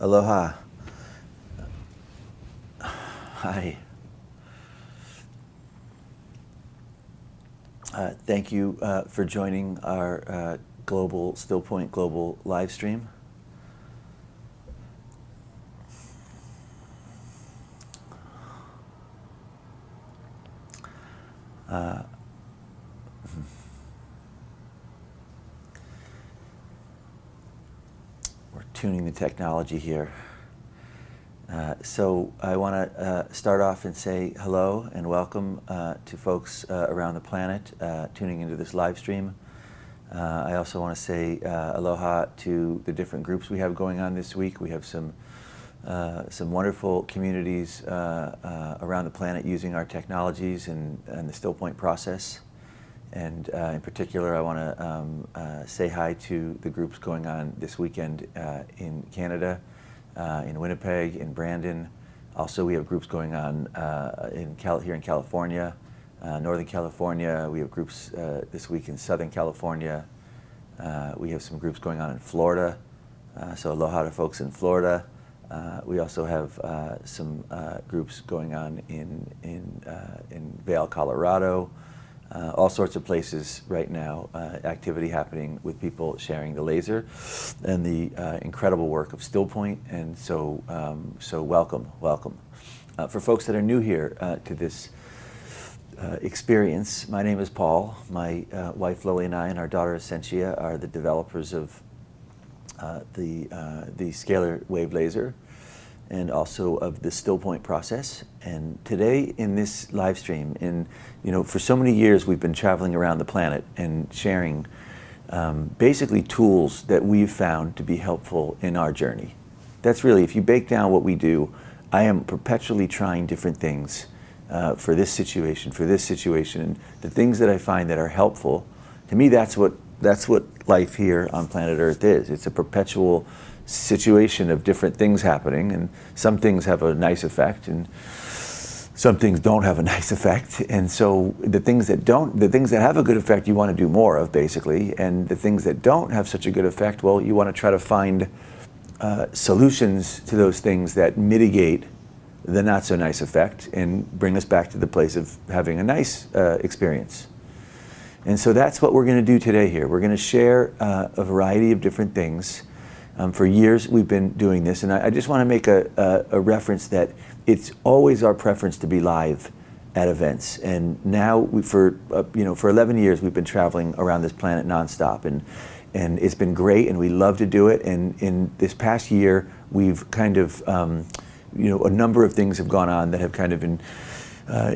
Aloha. Hi. Thank you for joining our Stillpoint Global live stream. We're tuning the technology here. So I want to start off and say hello and welcome to folks around the planet tuning into this live stream. I also want to say aloha to the different groups we have going on this week. We have some wonderful communities around the planet using our technologies and the Stillpoint process. And in particular, I want to say hi to the groups going on this weekend in Canada, in Winnipeg, in Brandon. Also, we have groups going on here in California, Northern California. We have groups this week in Southern California. We have some groups going on in Florida. So aloha to folks in Florida. We also have some groups going on in Vail, Colorado. All sorts of places right now, activity happening with people sharing the laser and the incredible work of Stillpoint. And so welcome. For folks that are new here to this experience, my name is Paul. My wife Lily and I and our daughter Essentia are the developers of the Scalar wave laser and also of the Stillpoint process. And today in this live stream, for so many years we've been traveling around the planet and sharing basically tools that we've found to be helpful in our journey. That's really, if you break down what we do, I am perpetually trying different things for this situation, and the things that I find that are helpful, to me that's what life here on planet Earth is. It's a perpetual situation of different things happening, and some things have a nice effect and some things don't have a nice effect. And so the things that have a good effect you want to do more of, basically, and the things that don't have such a good effect, well, you want to try to find solutions to those things that mitigate the not so nice effect and bring us back to the place of having a nice experience. And so that's what we're going to do today here. We're going to share a variety of different things. For years we've been doing this, and I just want to make a reference that it's always our preference to be live at events. And now for 11 years we've been traveling around this planet nonstop, and it's been great, and we love to do it. And in this past year, we've kind of a number of things have gone on that have kind of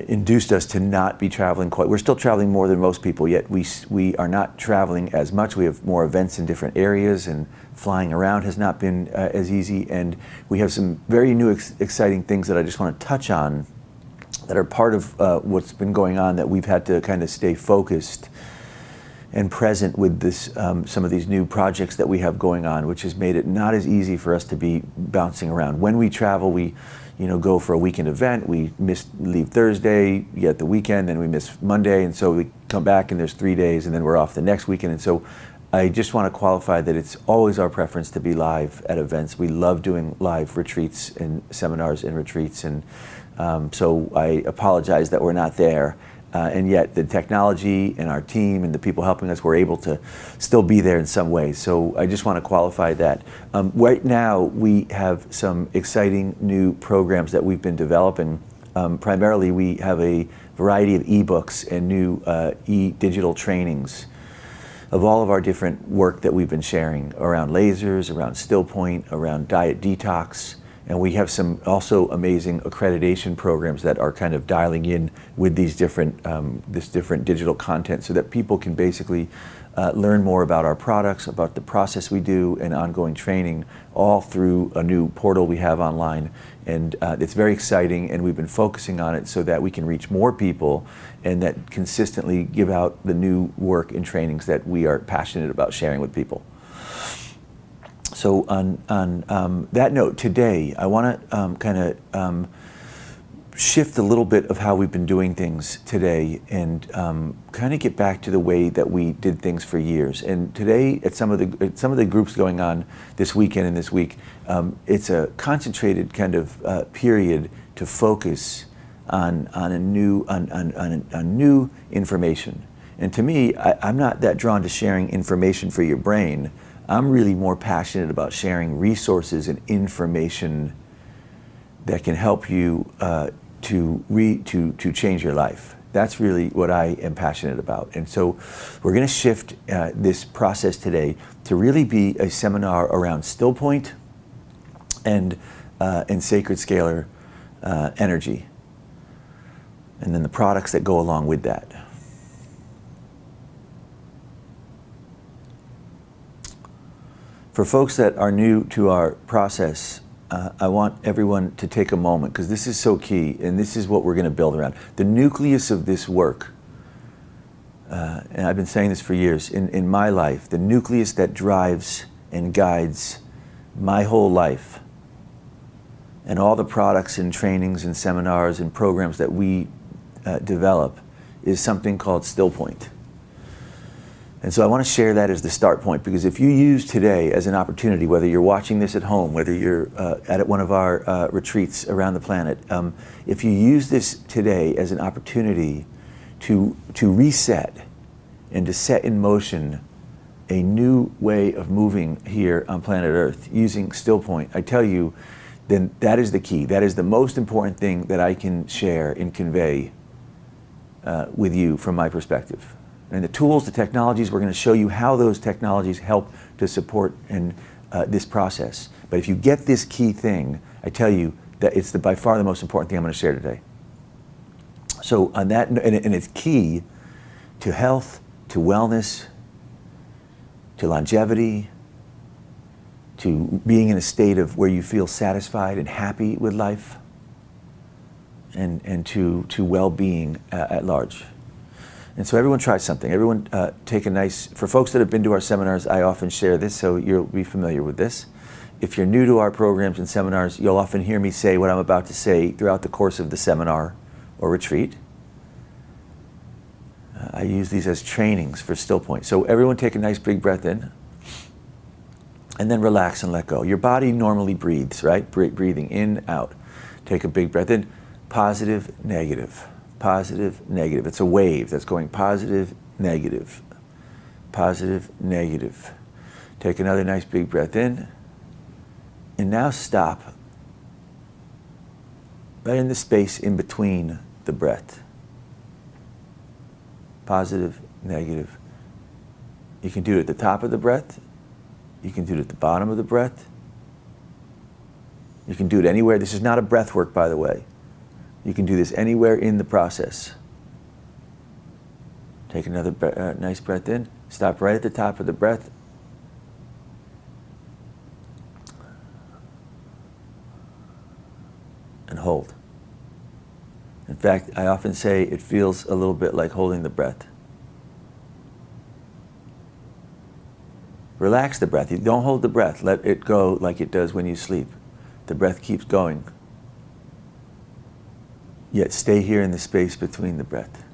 induced us to not be traveling quite. We're still traveling more than most people, yet we are not traveling as much. We have more events in different areas, and flying around has not been as easy. And we have some very new exciting things that I just want to touch on that are part of what's been going on, that we've had to kind of stay focused and present with this, some of these new projects that we have going on, which has made it not as easy for us to be bouncing around. When we travel, we go for a weekend event, we leave Thursday, you get the weekend, then we miss Monday, and so we come back and there's 3 days, and then we're off the next weekend. And so I just want to qualify that it's always our preference to be live at events. We love doing live retreats and seminars and retreats, and so I apologize that we're not there. And yet the technology and our team and the people helping us were able to still be there in some ways. So I just want to qualify that. Right now we have some exciting new programs that we've been developing. Primarily we have a variety of ebooks and new digital trainings of all of our different work that we've been sharing around lasers, around Stillpoint, around diet detox. And we have some also amazing accreditation programs that are kind of dialing in with these different, this different digital content, so that people can basically learn more about our products, about the process we do, and ongoing training, all through a new portal we have online. And it's very exciting, and we've been focusing on it so that we can reach more people and that consistently give out the new work and trainings that we are passionate about sharing with people. So on that note, today I want to kind of shift a little bit of how we've been doing things today and kind of get back to the way that we did things for years. And today, at some of the groups going on this weekend and this week, it's a concentrated kind of period to focus on new information. And to me, I'm not that drawn to sharing information for your brain. I'm really more passionate about sharing resources and information that can help you to change your life. That's really what I am passionate about. And so we're going to shift this process today to really be a seminar around Stillpoint and sacred scalar energy, and then the products that go along with that. For folks that are new to our process, I want everyone to take a moment, because this is so key, and this is what we're going to build around. The nucleus of this work, and I've been saying this for years, in my life, the nucleus that drives and guides my whole life, and all the products and trainings and seminars and programs that we develop, is something called Stillpoint. And so I want to share that as the start point, because if you use today as an opportunity, whether you're watching this at home, whether you're at one of our retreats around the planet, if you use this today as an opportunity to reset and to set in motion a new way of moving here on planet Earth using Stillpoint, I tell you, then that is the key. That is the most important thing that I can share and convey with you from my perspective. And the tools, the technologies, we're going to show you how those technologies help to support this process. But if you get this key thing, I tell you that it's by far the most important thing I'm going to share today. So on that, and it's key to health, to wellness, to longevity, to being in a state of where you feel satisfied and happy with life, and to well-being at large. And so everyone try something. Everyone take a nice, for folks that have been to our seminars, I often share this, so you'll be familiar with this. If you're new to our programs and seminars, you'll often hear me say what I'm about to say throughout the course of the seminar or retreat. I use these as trainings for Stillpoint. So everyone take a nice big breath in, and then relax and let go. Your body normally breathes, right? Breathing in, out. Take a big breath in, positive, negative. Positive, negative. It's a wave that's going positive, negative, positive, negative. Take another nice big breath in, and now stop right in the space in between the breath. Positive, negative. You can do it at the top of the breath. You can do it at the bottom of the breath. You can do it anywhere. This is not a breath work, by the way. You can do this anywhere in the process. Take another nice breath in. Stop right at the top of the breath. And hold. In fact, I often say it feels a little bit like holding the breath. Relax the breath. You don't hold the breath. Let it go like it does when you sleep. The breath keeps going. Yet stay here in the space between the breath.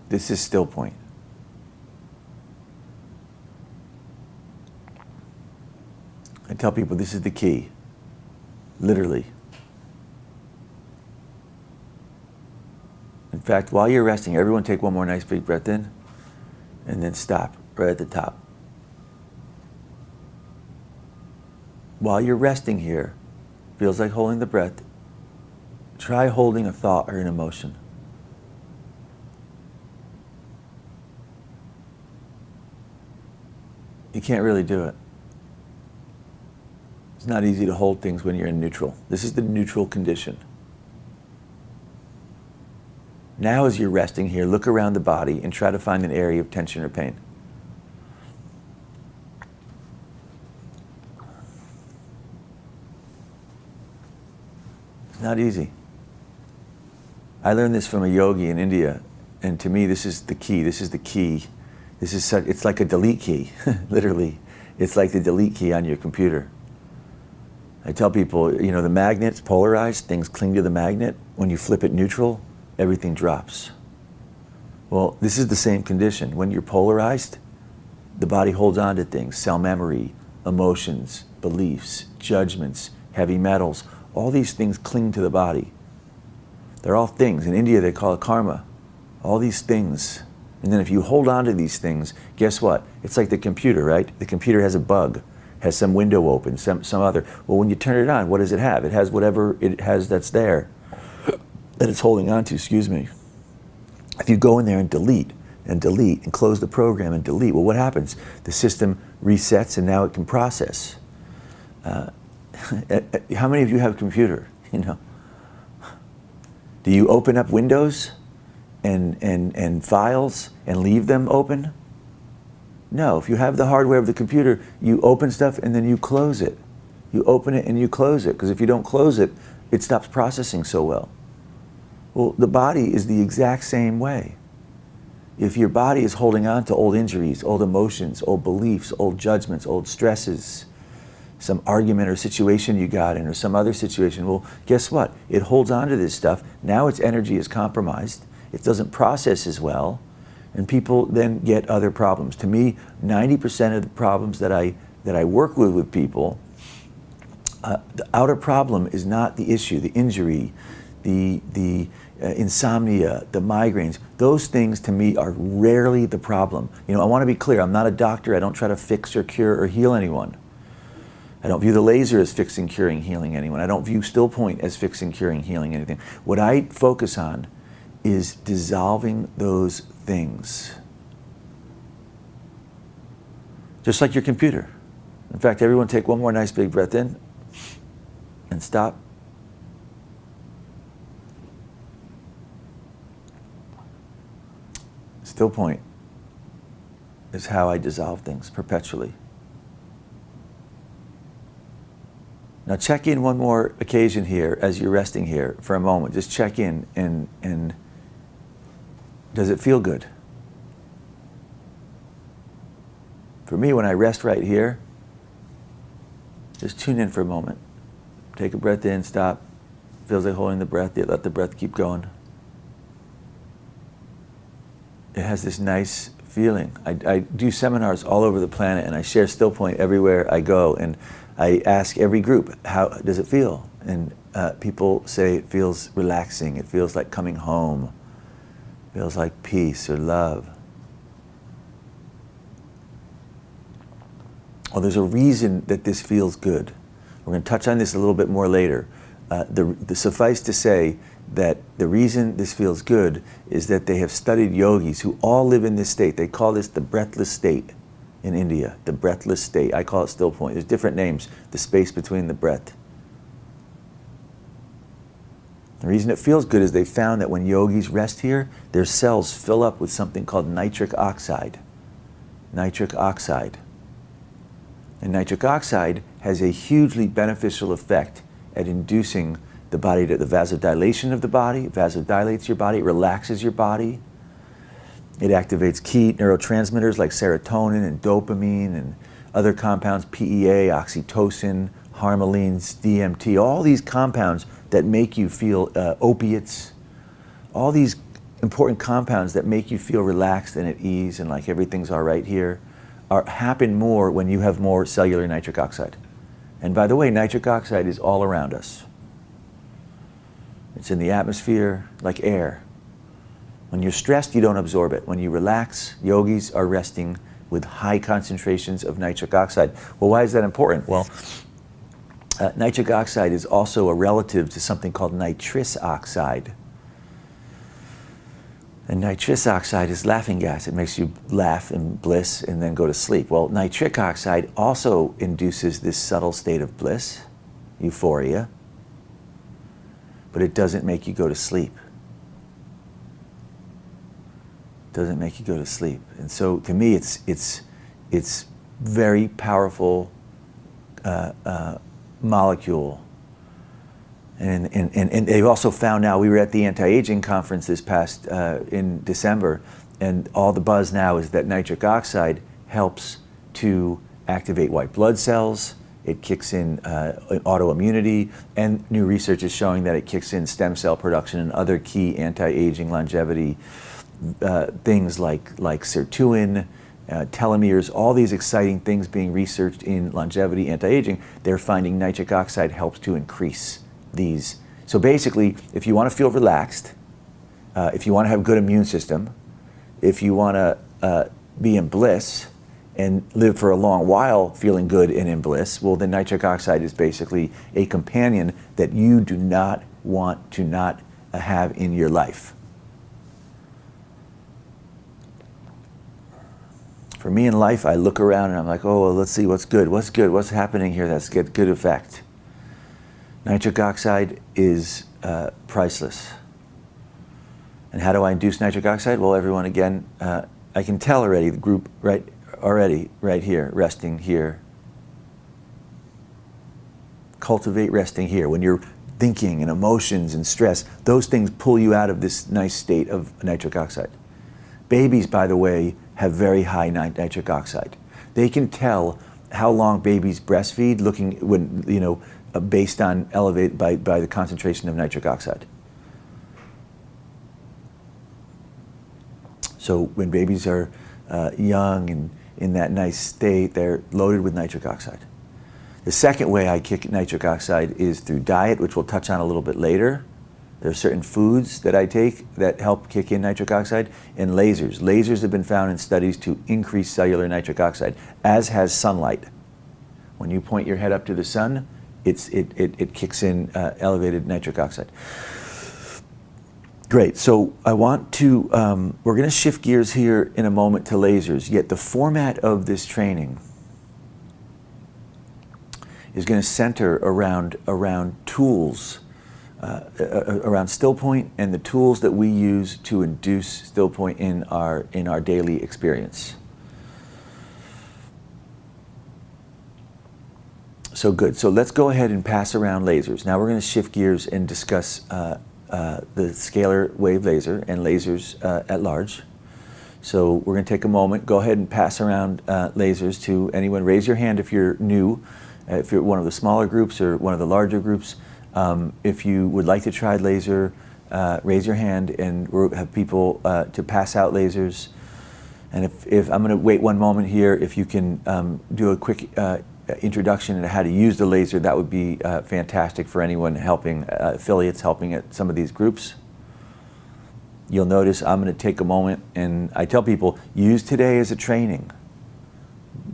This is Stillpoint. I tell people this is the key, literally. In fact, while you're resting, everyone take one more nice big breath in, and then stop right at the top. While you're resting here, feels like holding the breath, try holding a thought or an emotion. You can't really do it. It's not easy to hold things when you're in neutral. This is the neutral condition. Now as you're resting here, look around the body and try to find an area of tension or pain. It's not easy. I learned this from a yogi in India, and to me this is the key. This is the key This is such, it's like a delete key, literally. It's like the delete key on your computer. I tell people, you know, the magnet's polarized, things cling to the magnet. When you flip it neutral, everything drops. Well, this is the same condition. When you're polarized, the body holds on to things, cell memory, emotions, beliefs, judgments, heavy metals. All these things cling to the body. They're all things. In India, they call it karma. All these things. And then if you hold on to these things, guess what? It's like the computer, right? The computer has a bug, has some window open, some other. Well, when you turn it on, what does it have? It has whatever it has that's there, that it's holding on to, excuse me. If you go in there and delete and close the program and delete, well, what happens? The system resets and now it can process. How many of you have a computer? You know, do you open up windows and files and leave them open? No. If you have the hardware of the computer, you open stuff and then you close it. You open it and you close it, because if you don't close it, it stops processing so well. Well, the body is the exact same way. If your body is holding on to old injuries, old emotions, old beliefs, old judgments, old stresses, some argument or situation you got in or some other situation, well, guess what? It holds on to this stuff. Now its energy is compromised. It doesn't process as well, and people then get other problems. To me, 90% of the problems that I work with people, the outer problem is not the issue, the injury, the insomnia, the migraines. Those things to me are rarely the problem. You know, I want to be clear, I'm not a doctor. I don't try to fix or cure or heal anyone. I don't view the laser as fixing, curing, healing anyone. I don't view Stillpoint as fixing, curing, healing anything. What I focus on is dissolving those things. Just like your computer. In fact, everyone take one more nice big breath in and stop. Stillpoint is how I dissolve things perpetually. Now check in one more occasion here as you're resting here for a moment. Just check in and does it feel good? For me, when I rest right here, just tune in for a moment. Take a breath in, stop. Feels like holding the breath, let the breath keep going. It has this nice feeling. I do seminars all over the planet and I share Stillpoint everywhere I go, and I ask every group, how does it feel? And people say it feels relaxing, it feels like coming home, it feels like peace or love. Well, there's a reason that this feels good. We're going to touch on this a little bit more later. The suffice to say that the reason this feels good is that they have studied yogis who all live in this state. They call this the breathless state in India, the breathless state. I call it Stillpoint. There's different names, the space between the breath. The reason it feels good is they found that when yogis rest here, their cells fill up with something called nitric oxide. Nitric oxide. And nitric oxide has a hugely beneficial effect at inducing the body, to the vasodilation of the body. It vasodilates your body, it relaxes your body. It activates key neurotransmitters like serotonin and dopamine and other compounds, PEA, oxytocin, harmalines, DMT, all these compounds that make you feel opiates, all these important compounds that make you feel relaxed and at ease and like everything's all right here happen more when you have more cellular nitric oxide. And by the way, nitric oxide is all around us. It's in the atmosphere like air. When you're stressed, you don't absorb it. When you relax, yogis are resting with high concentrations of nitric oxide. Well, why is that important? Well, nitric oxide is also a relative to something called nitrous oxide. And nitrous oxide is laughing gas. It makes you laugh in bliss and then go to sleep. Well, nitric oxide also induces this subtle state of bliss, euphoria, but it doesn't make you go to sleep. It doesn't make you go to sleep. And so to me, it's very powerful molecule And they've also found now, we were at the anti-aging conference this past, in December, and all the buzz now is that nitric oxide helps to activate white blood cells, it kicks in autoimmunity, and new research is showing that it kicks in stem cell production and other key anti-aging longevity things like sirtuin, telomeres, all these exciting things being researched in longevity, anti-aging. They're finding nitric oxide helps to increase these. So basically, if you want to feel relaxed, if you want to have a good immune system, if you want to be in bliss and live for a long while feeling good and in bliss, well, then nitric oxide is basically a companion that you do not want to not have in your life. For me in life, I look around and I'm like, oh, well, let's see what's good, what's happening here that's good effect. Nitric oxide is priceless. And how do I induce nitric oxide? Well, everyone, again, I can tell already, the group right here, resting here. Cultivate resting here. When you're thinking and emotions and stress, those things pull you out of this nice state of nitric oxide. Babies, by the way, have very high nitric oxide. They can tell how long babies breastfeed based on elevated by the concentration of nitric oxide. So when babies are young and in that nice state, they're loaded with nitric oxide. The second way I kick nitric oxide is through diet, which we'll touch on a little bit later. There are certain foods that I take that help kick in nitric oxide, and lasers. Lasers have been found in studies to increase cellular nitric oxide, as has sunlight. When you point your head up to the sun, it kicks in elevated nitric oxide. Great, so I want to, we're going to shift gears here in a moment to lasers, yet the format of this training is going to center around tools, around Stillpoint and the tools that we use to induce Stillpoint in our daily experience. So good, so let's go ahead and pass around lasers. Now we're going to shift gears and discuss the scalar wave laser and lasers at large. So we're going to take a moment, go ahead and pass around lasers to anyone. Raise your hand if you're new, if you're one of the smaller groups or one of the larger groups. If you would like to try laser, raise your hand, and we'll have people to pass out lasers. And if I'm going to wait one moment here, if you can do a quick introduction into how to use the laser, that would be fantastic for anyone helping, affiliates helping at some of these groups. You'll notice I'm going to take a moment, and I tell people, use today as a training.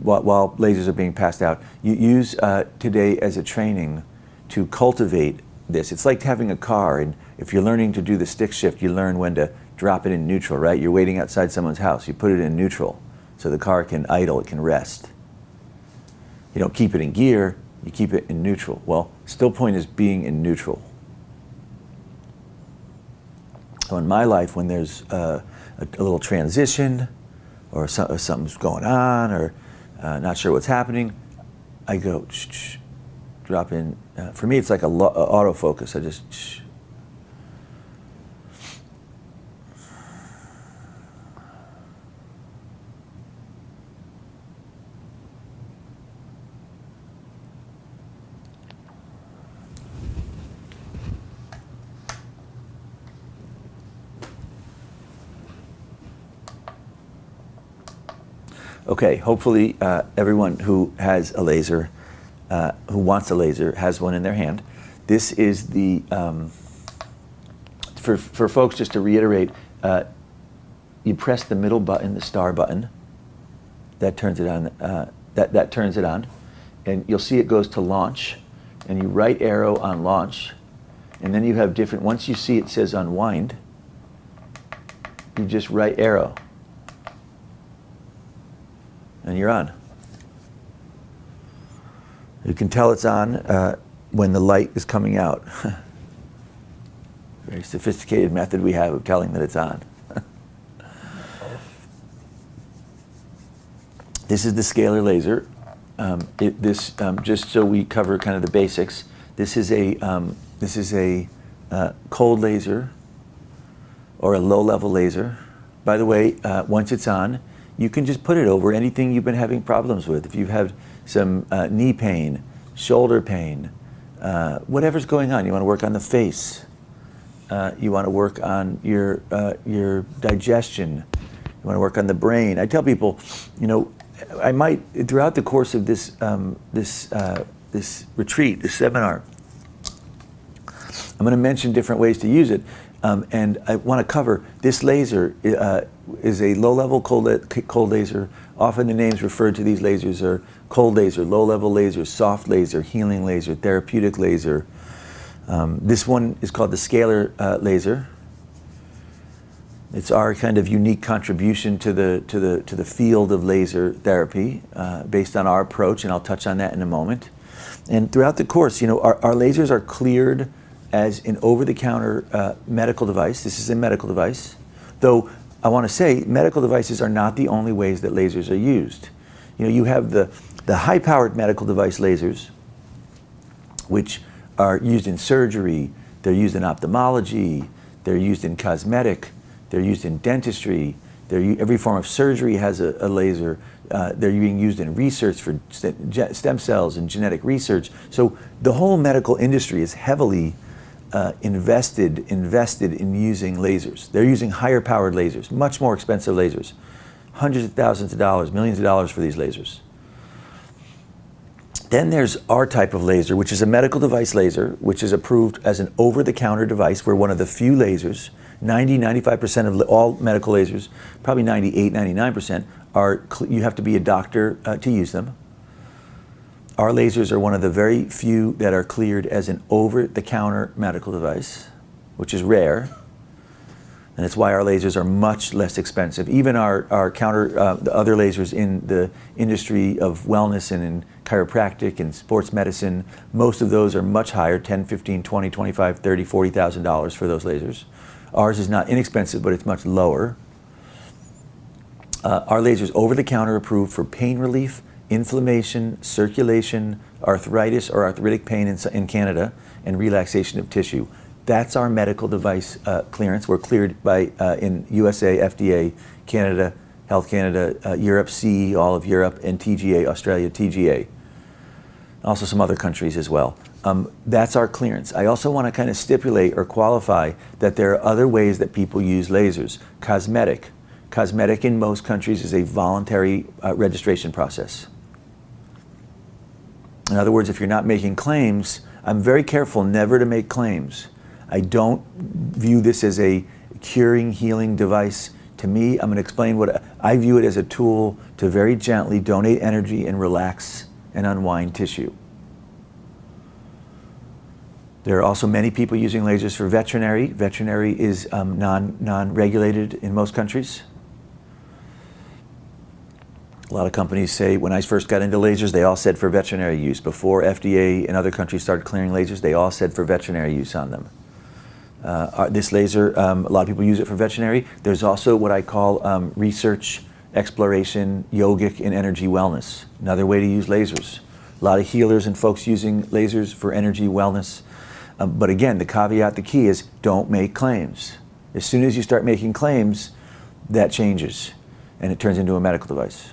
While lasers are being passed out, you use today as a training to cultivate this. It's like having a car, and if you're learning to do the stick shift, you learn when to drop it in neutral, right? You're waiting outside someone's house, you put it in neutral so the car can idle, it can rest. You don't keep it in gear, you keep it in neutral. Well, Stillpoint is being in neutral. So in my life, when there's a little transition, or something's going on, or not sure what's happening, I go, shh, drop in. For me, it's like a autofocus. I just, shh. Okay, hopefully everyone who has a laser, who wants a laser, has one in their hand. This is the, for folks, just to reiterate, you press the middle button, the star button, that turns it on, that turns it on, and you'll see it goes to launch, and you right arrow on launch, and then you have different, once you see it says unwind, you just right arrow. And you're on. You can tell it's on when the light is coming out. Very sophisticated method we have of telling that it's on. This is the scalar laser. Just so we cover kind of the basics, this is This is a cold laser or a low-level laser. By the way, once it's on, you can just put it over anything you've been having problems with. If you've had some knee pain, shoulder pain, whatever's going on, you want to work on the face, you want to work on your digestion, you want to work on the brain. I tell people, you know, I might, throughout the course of this this retreat, this seminar, I'm going to mention different ways to use it, and I want to cover this laser is a low-level cold laser. Often the names referred to these lasers are cold laser, low-level laser, soft laser, healing laser, therapeutic laser. This one is called the Scalar laser. It's our kind of unique contribution to the field of laser therapy based on our approach, and I'll touch on that in a moment. And throughout the course, you know, our lasers are cleared as an over-the-counter medical device. This is a medical device, though I want to say medical devices are not the only ways that lasers are used. You know, you have the high-powered medical device lasers, which are used in surgery, they're used in ophthalmology, they're used in cosmetic, they're used in dentistry, every form of surgery has a laser. They're being used in research for stem cells and genetic research. So the whole medical industry is heavily invested in using lasers. They're using higher powered lasers, much more expensive lasers. Hundreds of thousands of dollars, millions of dollars for these lasers. Then there's our type of laser, which is a medical device laser, which is approved as an over-the-counter device. We're one of the few lasers, 95% of all medical lasers, probably 98, 99%, you have to be a doctor to use them. Our lasers are one of the very few that are cleared as an over-the-counter medical device, which is rare. And it's why our lasers are much less expensive. Even the other lasers in the industry of wellness and in chiropractic and sports medicine, most of those are much higher, $10, $15, $20, $25, $30, $40,000 for those lasers. Ours is not inexpensive, but it's much lower. Our lasers over-the-counter approved for pain relief, inflammation, circulation, arthritis or arthritic pain in Canada, and relaxation of tissue. That's our medical device clearance. We're cleared by in USA, FDA, Canada, Health Canada, Europe, CE, all of Europe, and TGA, Australia, TGA. Also some other countries as well. That's our clearance. I also want to kind of stipulate or qualify that there are other ways that people use lasers. Cosmetic. Cosmetic in most countries is a voluntary registration process. In other words, if you're not making claims, I'm very careful never to make claims. I don't view this as a curing, healing device. To me, I'm going to explain what I view it as a tool to very gently donate energy and relax and unwind tissue. There are also many people using lasers for veterinary. Veterinary is non-regulated in most countries. A lot of companies say, when I first got into lasers, they all said for veterinary use. Before FDA and other countries started clearing lasers, they all said for veterinary use on them. This laser, a lot of people use it for veterinary. There's also what I call research, exploration, yogic, and energy wellness. Another way to use lasers. A lot of healers and folks using lasers for energy wellness. But again, the caveat, the key is don't make claims. As soon as you start making claims, that changes and it turns into a medical device.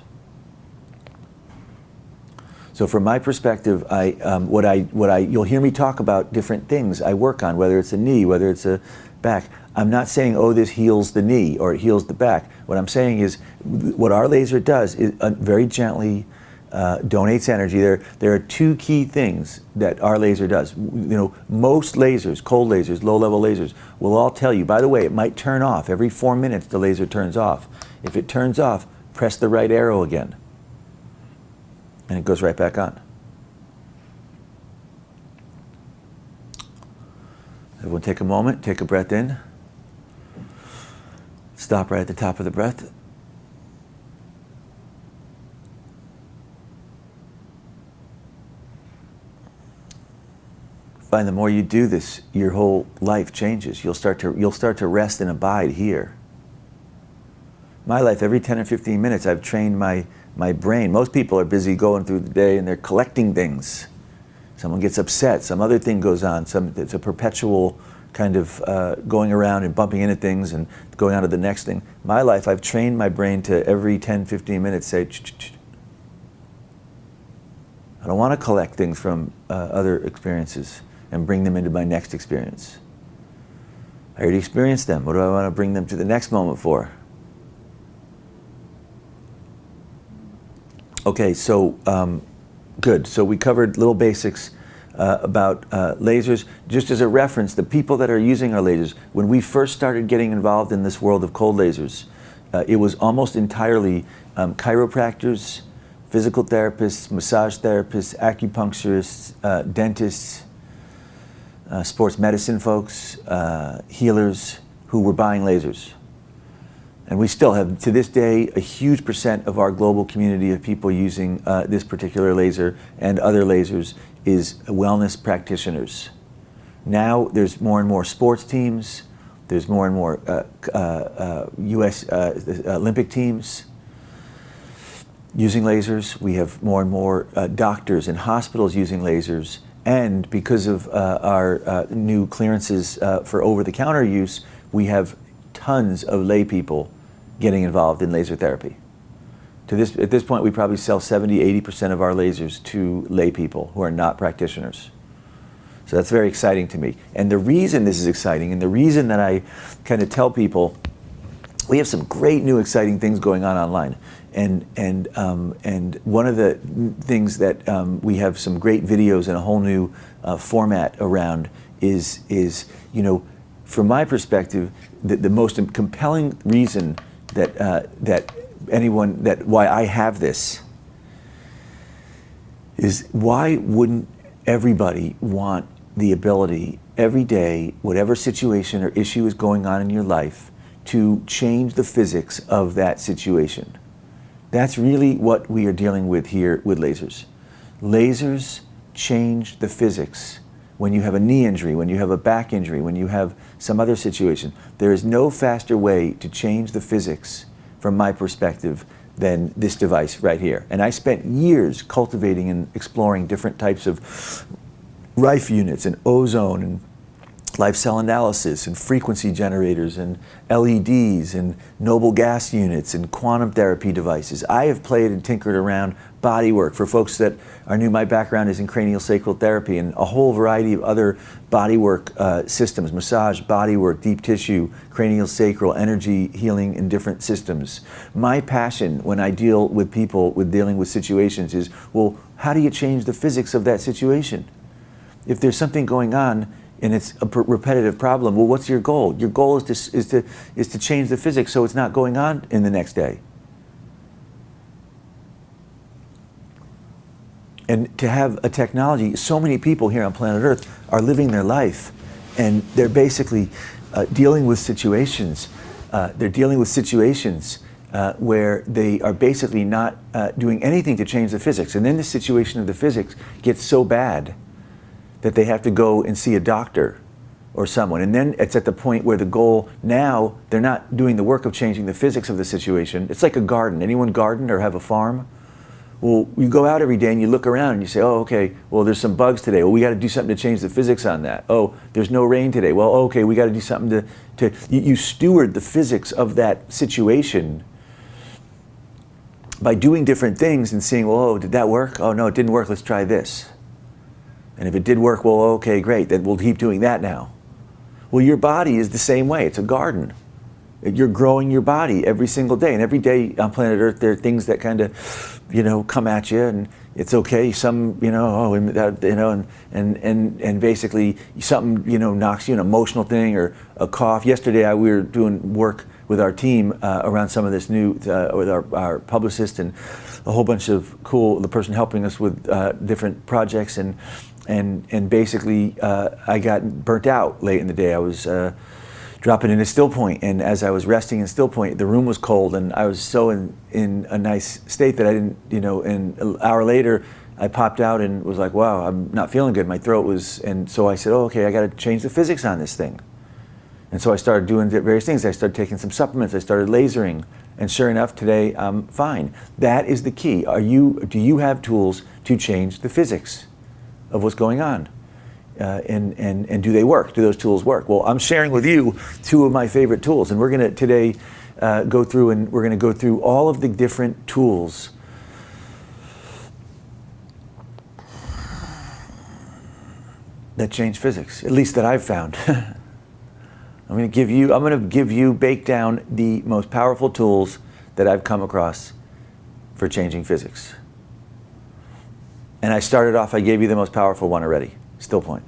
So from my perspective, you'll hear me talk about different things I work on, whether it's a knee, whether it's a back. I'm not saying, oh, this heals the knee or it heals the back. What I'm saying is what our laser does is very gently donates energy. There are two key things that our laser does. You know, most lasers, cold lasers, low-level lasers, will all tell you, by the way, it might turn off. Every 4 minutes the laser turns off. If it turns off, press the right arrow again. And it goes right back on. Everyone take a moment, take a breath in. Stop right at the top of the breath. Find the more you do this, your whole life changes. You'll start to rest and abide here. My life, every 10 or 15 minutes, I've trained my brain. Most people are busy going through the day and they're collecting things. Someone gets upset, some other thing goes on, it's a perpetual kind of going around and bumping into things and going on to the next thing. My life, I've trained my brain to every 10, 15 minutes say, ch-ch-ch. I don't want to collect things from other experiences and bring them into my next experience. I already experienced them. What do I want to bring them to the next moment for? Okay, so good. So we covered little basics about lasers. Just as a reference, the people that are using our lasers, when we first started getting involved in this world of cold lasers, it was almost entirely chiropractors, physical therapists, massage therapists, acupuncturists, dentists, sports medicine folks, healers who were buying lasers. And we still have, to this day, a huge percent of our global community of people using this particular laser and other lasers is wellness practitioners. Now there's more and more sports teams, there's more and more US Olympic teams using lasers. We have more and more doctors and hospitals using lasers. And because of our new clearances for over-the-counter use, we have tons of lay people getting involved in laser therapy. At this point, we probably sell 70–80% of our lasers to lay people who are not practitioners. So that's very exciting to me. And the reason this is exciting, and the reason that I kind of tell people, we have some great new exciting things going on online. And one of the things that we have some great videos and a whole new format around is, you know, from my perspective, the most compelling reason that why I have this is, why wouldn't everybody want the ability every day, whatever situation or issue is going on in your life, to change the physics of that situation? That's really what we are dealing with here with lasers. Lasers change the physics. When you have a knee injury, when you have a back injury, when you have some other situation, there is no faster way to change the physics, from my perspective, than this device right here. And I spent years cultivating and exploring different types of Rife units and ozone and life cell analysis and frequency generators and LEDs and noble gas units and quantum therapy devices. I have played and tinkered around bodywork. For folks that are new, my background is in cranial sacral therapy and a whole variety of other bodywork systems: massage, bodywork, deep tissue, cranial sacral, energy healing in different systems. My passion when I deal with people with dealing with situations is, well, how do you change the physics of that situation? If there's something going on and it's a repetitive problem, well, what's your goal? Your goal is to change the physics so it's not going on in the next day. And to have a technology, so many people here on planet Earth are living their life, and they're basically dealing with situations. Where they are basically not doing anything to change the physics. And then the situation of the physics gets so bad that they have to go and see a doctor or someone. And then it's at the point where the goal, now they're not doing the work of changing the physics of the situation. It's like a garden. Anyone garden or have a farm? Well, you go out every day and you look around and you say, oh, okay, well, there's some bugs today. Well, we got to do something to change the physics on that. Oh, there's no rain today. Well, okay, we got to do something you steward the physics of that situation by doing different things and seeing, well, oh, did that work? Oh, no, it didn't work. Let's try this. And if it did work, well, okay, great. Then we'll keep doing that now. Well, your body is the same way. It's a garden. You're growing your body every single day. And every day on planet Earth, there are things that kind of, come at you, and it's okay. Some, and basically something, knocks you, an emotional thing or a cough. Yesterday, we were doing work with our team around some of this new, with our publicist and a whole bunch of the person helping us with different projects, and basically I got burnt out late in the day. I was dropping into Stillpoint, and as I was resting in Stillpoint, the room was cold, and I was so in a nice state that I didn't, and an hour later, I popped out and was like, wow, I'm not feeling good. My throat was, and so I said, oh, okay, I got to change the physics on this thing. And so I started doing various things. I started taking some supplements. I started lasering, and sure enough, today I'm fine. That is the key. Do you have tools to change the physics of what's going on. And do they work? Do those tools work? Well, I'm sharing with you two of my favorite tools, and we're going to today go through all of the different tools that change physics, at least that I've found. I'm going to give you, bake down the most powerful tools that I've come across for changing physics. And I gave you the most powerful one already, Stillpoint.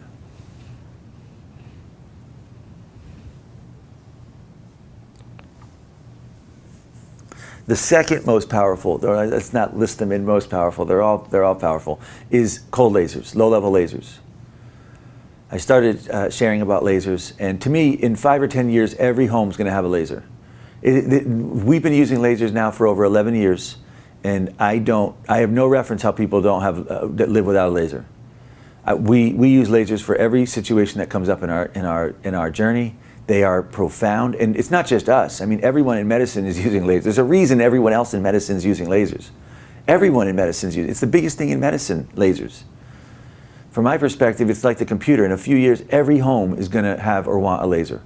The second most powerful, let's not list them in most powerful, they're all powerful, is cold lasers, low-level lasers. I started sharing about lasers, and to me, in 5 or 10 years, every home's going to have a laser. We've been using lasers now for over 11 years, and I have no reference how people don't have that live without a laser. We use lasers for every situation that comes up in our journey. They are profound, and it's not just us. I mean, everyone in medicine is using lasers. There's a reason everyone else in medicine is using lasers. Everyone in medicine is using. It's the biggest thing in medicine, lasers. From my perspective, it's like the computer. In a few years, every home is going to have or want a laser.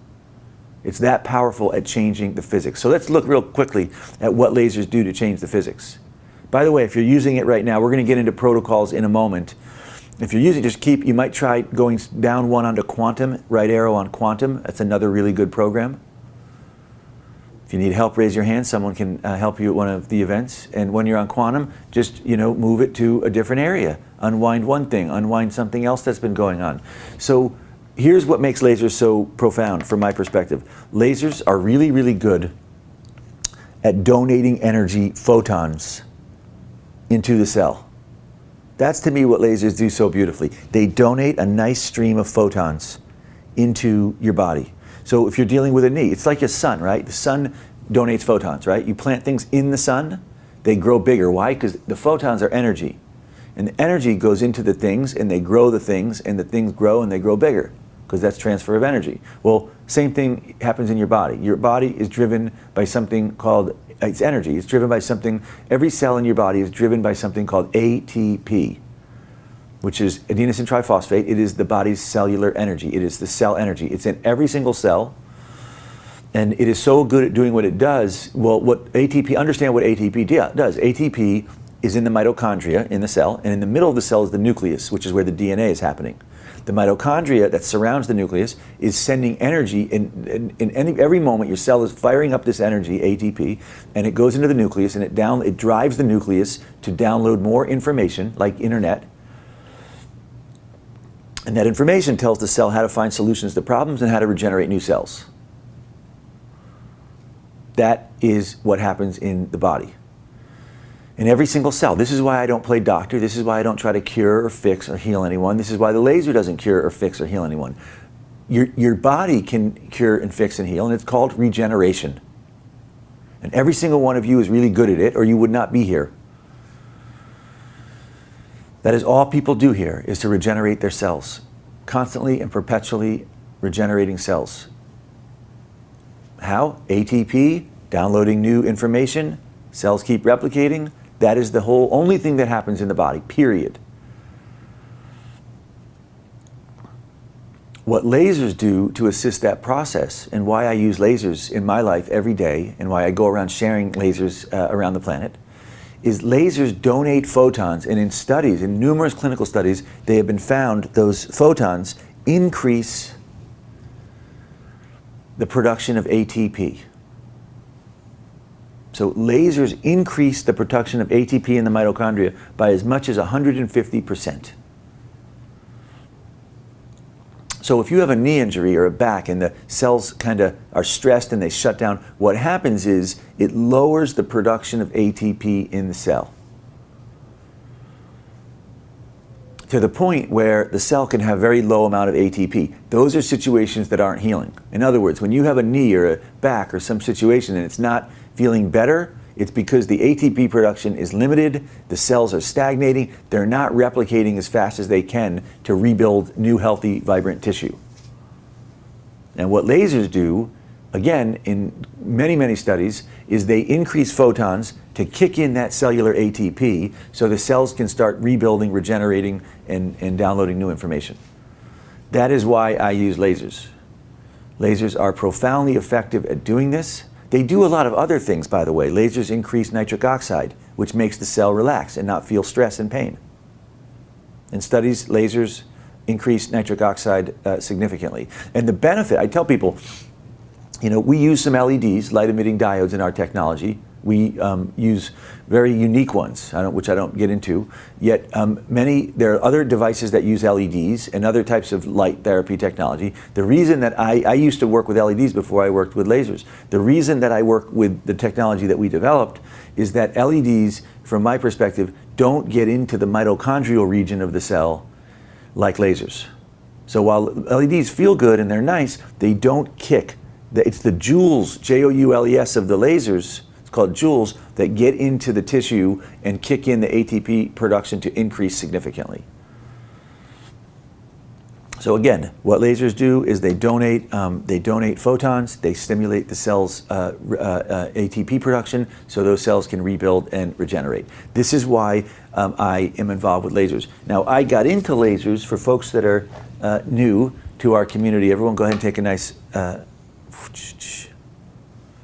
It's that powerful at changing the physics. So let's look real quickly at what lasers do to change the physics. By the way, if you're using it right now, we're going to get into protocols in a moment. If you're using it, you might try going down one onto quantum, right arrow on quantum. That's another really good program. If you need help, raise your hand. Someone can help you at one of the events. And when you're on quantum, just move it to a different area. Unwind one thing, unwind something else that's been going on. So here's what makes lasers so profound from my perspective. Lasers are really, really good at donating energy, photons, into the cell. That's to me what lasers do so beautifully. They donate a nice stream of photons into your body. So if you're dealing with a knee, it's like a sun, right? The sun donates photons, right? You plant things in the sun, they grow bigger. Why? Because the photons are energy. And the energy goes into the things, and they grow the things, and the things grow and they grow bigger, because that's transfer of energy. Well, same thing happens in your body. Your body is driven by something called, it's energy. It's driven by something, every cell in your body is driven by something called ATP, which is adenosine triphosphate. It is the body's cellular energy. It is the cell energy. It's in every single cell, and it is so good at doing what it does. Well, understand what ATP does. ATP is in the mitochondria in the cell, and in the middle of the cell is the nucleus, which is where the DNA is happening. The mitochondria that surrounds the nucleus is sending energy in every moment. Your cell is firing up this energy, ATP, and it goes into the nucleus, and it drives the nucleus to download more information, like internet. And that information tells the cell how to find solutions to problems and how to regenerate new cells. That is what happens in the body. In every single cell. This is why I don't play doctor. This is why I don't try to cure or fix or heal anyone. This is why the laser doesn't cure or fix or heal anyone. Your body can cure and fix and heal, and it's called regeneration. And every single one of you is really good at it, or you would not be here. That is all people do here, is to regenerate their cells. Constantly and perpetually regenerating cells. How? ATP, downloading new information, cells keep replicating. That is the only thing that happens in the body, period. What lasers do to assist that process, and why I use lasers in my life every day, and why I go around sharing lasers around the planet, is lasers donate photons, and in studies, in numerous clinical studies, they have been found those photons increase the production of ATP. So lasers increase the production of ATP in the mitochondria by as much as 150%. So if you have a knee injury or a back and the cells kind of are stressed and they shut down, what happens is it lowers the production of ATP in the cell to the point where the cell can have very low amount of ATP. Those are situations that aren't healing. In other words, when you have a knee or a back or some situation and it's not feeling better, it's because the ATP production is limited, the cells are stagnating, they're not replicating as fast as they can to rebuild new, healthy, vibrant tissue. And what lasers do, again, in many, many studies, is they increase photons to kick in that cellular ATP so the cells can start rebuilding, regenerating, and downloading new information. That is why I use lasers. Lasers are profoundly effective at doing this. They do a lot of other things, by the way. Lasers increase nitric oxide, which makes the cell relax and not feel stress and pain. In studies, lasers increase nitric oxide significantly. And the benefit, I tell people, you know, we use some LEDs, light emitting diodes, in our technology. We use very unique ones, which I don't get into. Yet there are other devices that use LEDs and other types of light therapy technology. The reason that I used to work with LEDs before I worked with lasers. The reason that I work with the technology that we developed is that LEDs, from my perspective, don't get into the mitochondrial region of the cell like lasers. So while LEDs feel good and they're nice, they don't kick. It's the joules, Joules of the lasers, it's called joules, that get into the tissue and kick in the ATP production to increase significantly. So again, what lasers do is they donate photons, they stimulate the cell's ATP production so those cells can rebuild and regenerate. This is why I am involved with lasers. Now, I got into lasers for folks that are new to our community. Everyone go ahead and take a nice...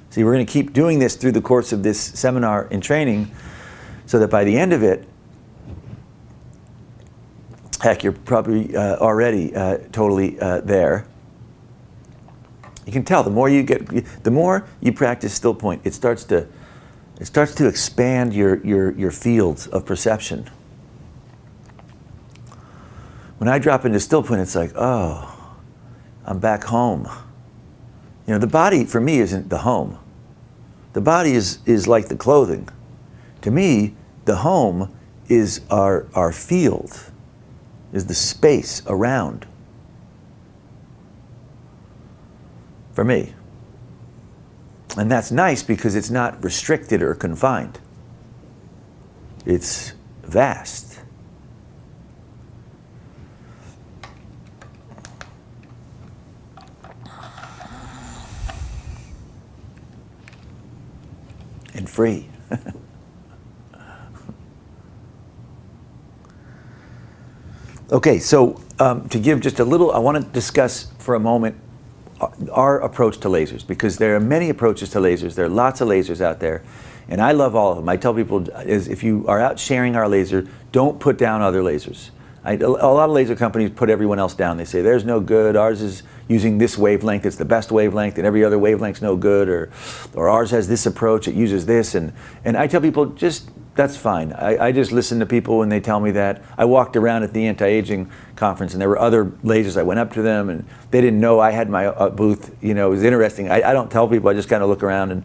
See, we're going to keep doing this through the course of this seminar and training so that by the end of it, heck, you're probably already totally there. You can tell the more you practice Stillpoint, it starts to expand your fields of perception. When I drop into Stillpoint, it's like, oh, I'm back home. You know, the body for me isn't the home. The body is like the clothing. To me, the home is our field, is the space around. For me. And that's nice because it's not restricted or confined. It's vast. And free. Okay, so to give just a little, I want to discuss for a moment our approach to lasers, because there are many approaches to lasers. There are lots of lasers out there, and I love all of them. I tell people, if you are out sharing our laser, don't put down other lasers. A lot of laser companies put everyone else down. They say, there's no good, ours is using this wavelength, it's the best wavelength, and every other wavelength's no good, or ours has this approach, it uses this, and I tell people, just, that's fine. I just listen to people when they tell me that. I walked around at the anti-aging conference, and there were other lasers. I went up to them, and they didn't know I had my booth. You know, it was interesting. I don't tell people, I just kind of look around, and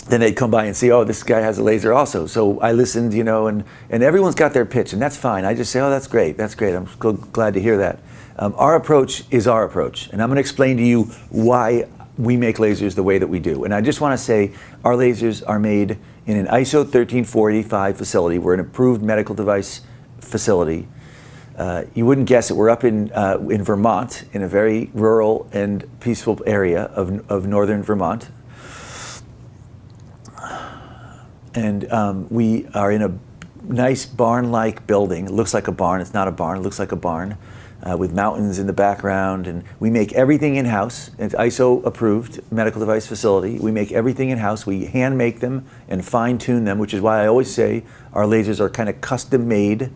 then they'd come by and see, oh, this guy has a laser also. So I listened, you know, and everyone's got their pitch, and that's fine. I just say, oh, that's great, that's great. I'm glad to hear that. Our approach is our approach, and I'm going to explain to you why we make lasers the way that we do. And I just want to say, our lasers are made in an ISO 13485 facility. We're an approved medical device facility. You wouldn't guess it. We're up in Vermont, in a very rural and peaceful area of northern Vermont. And we are in a nice barn-like building. It looks like a barn. It's not a barn. It looks like a barn with mountains in the background. And we make everything in-house. It's ISO-approved medical device facility. We make everything in-house. We hand-make them and fine-tune them, which is why I always say our lasers are kind of custom-made.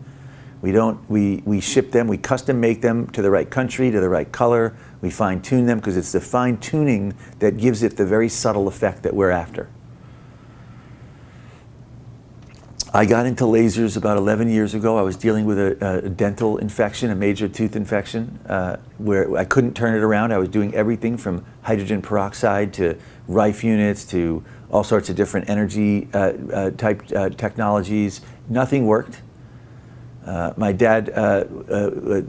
We ship them. We custom-make them to the right country, to the right color. We fine-tune them because it's the fine-tuning that gives it the very subtle effect that we're after. I got into lasers about 11 years ago. I was dealing with a dental infection, a major tooth infection, where I couldn't turn it around. I was doing everything from hydrogen peroxide to Rife units to all sorts of different energy type technologies. Nothing worked. My dad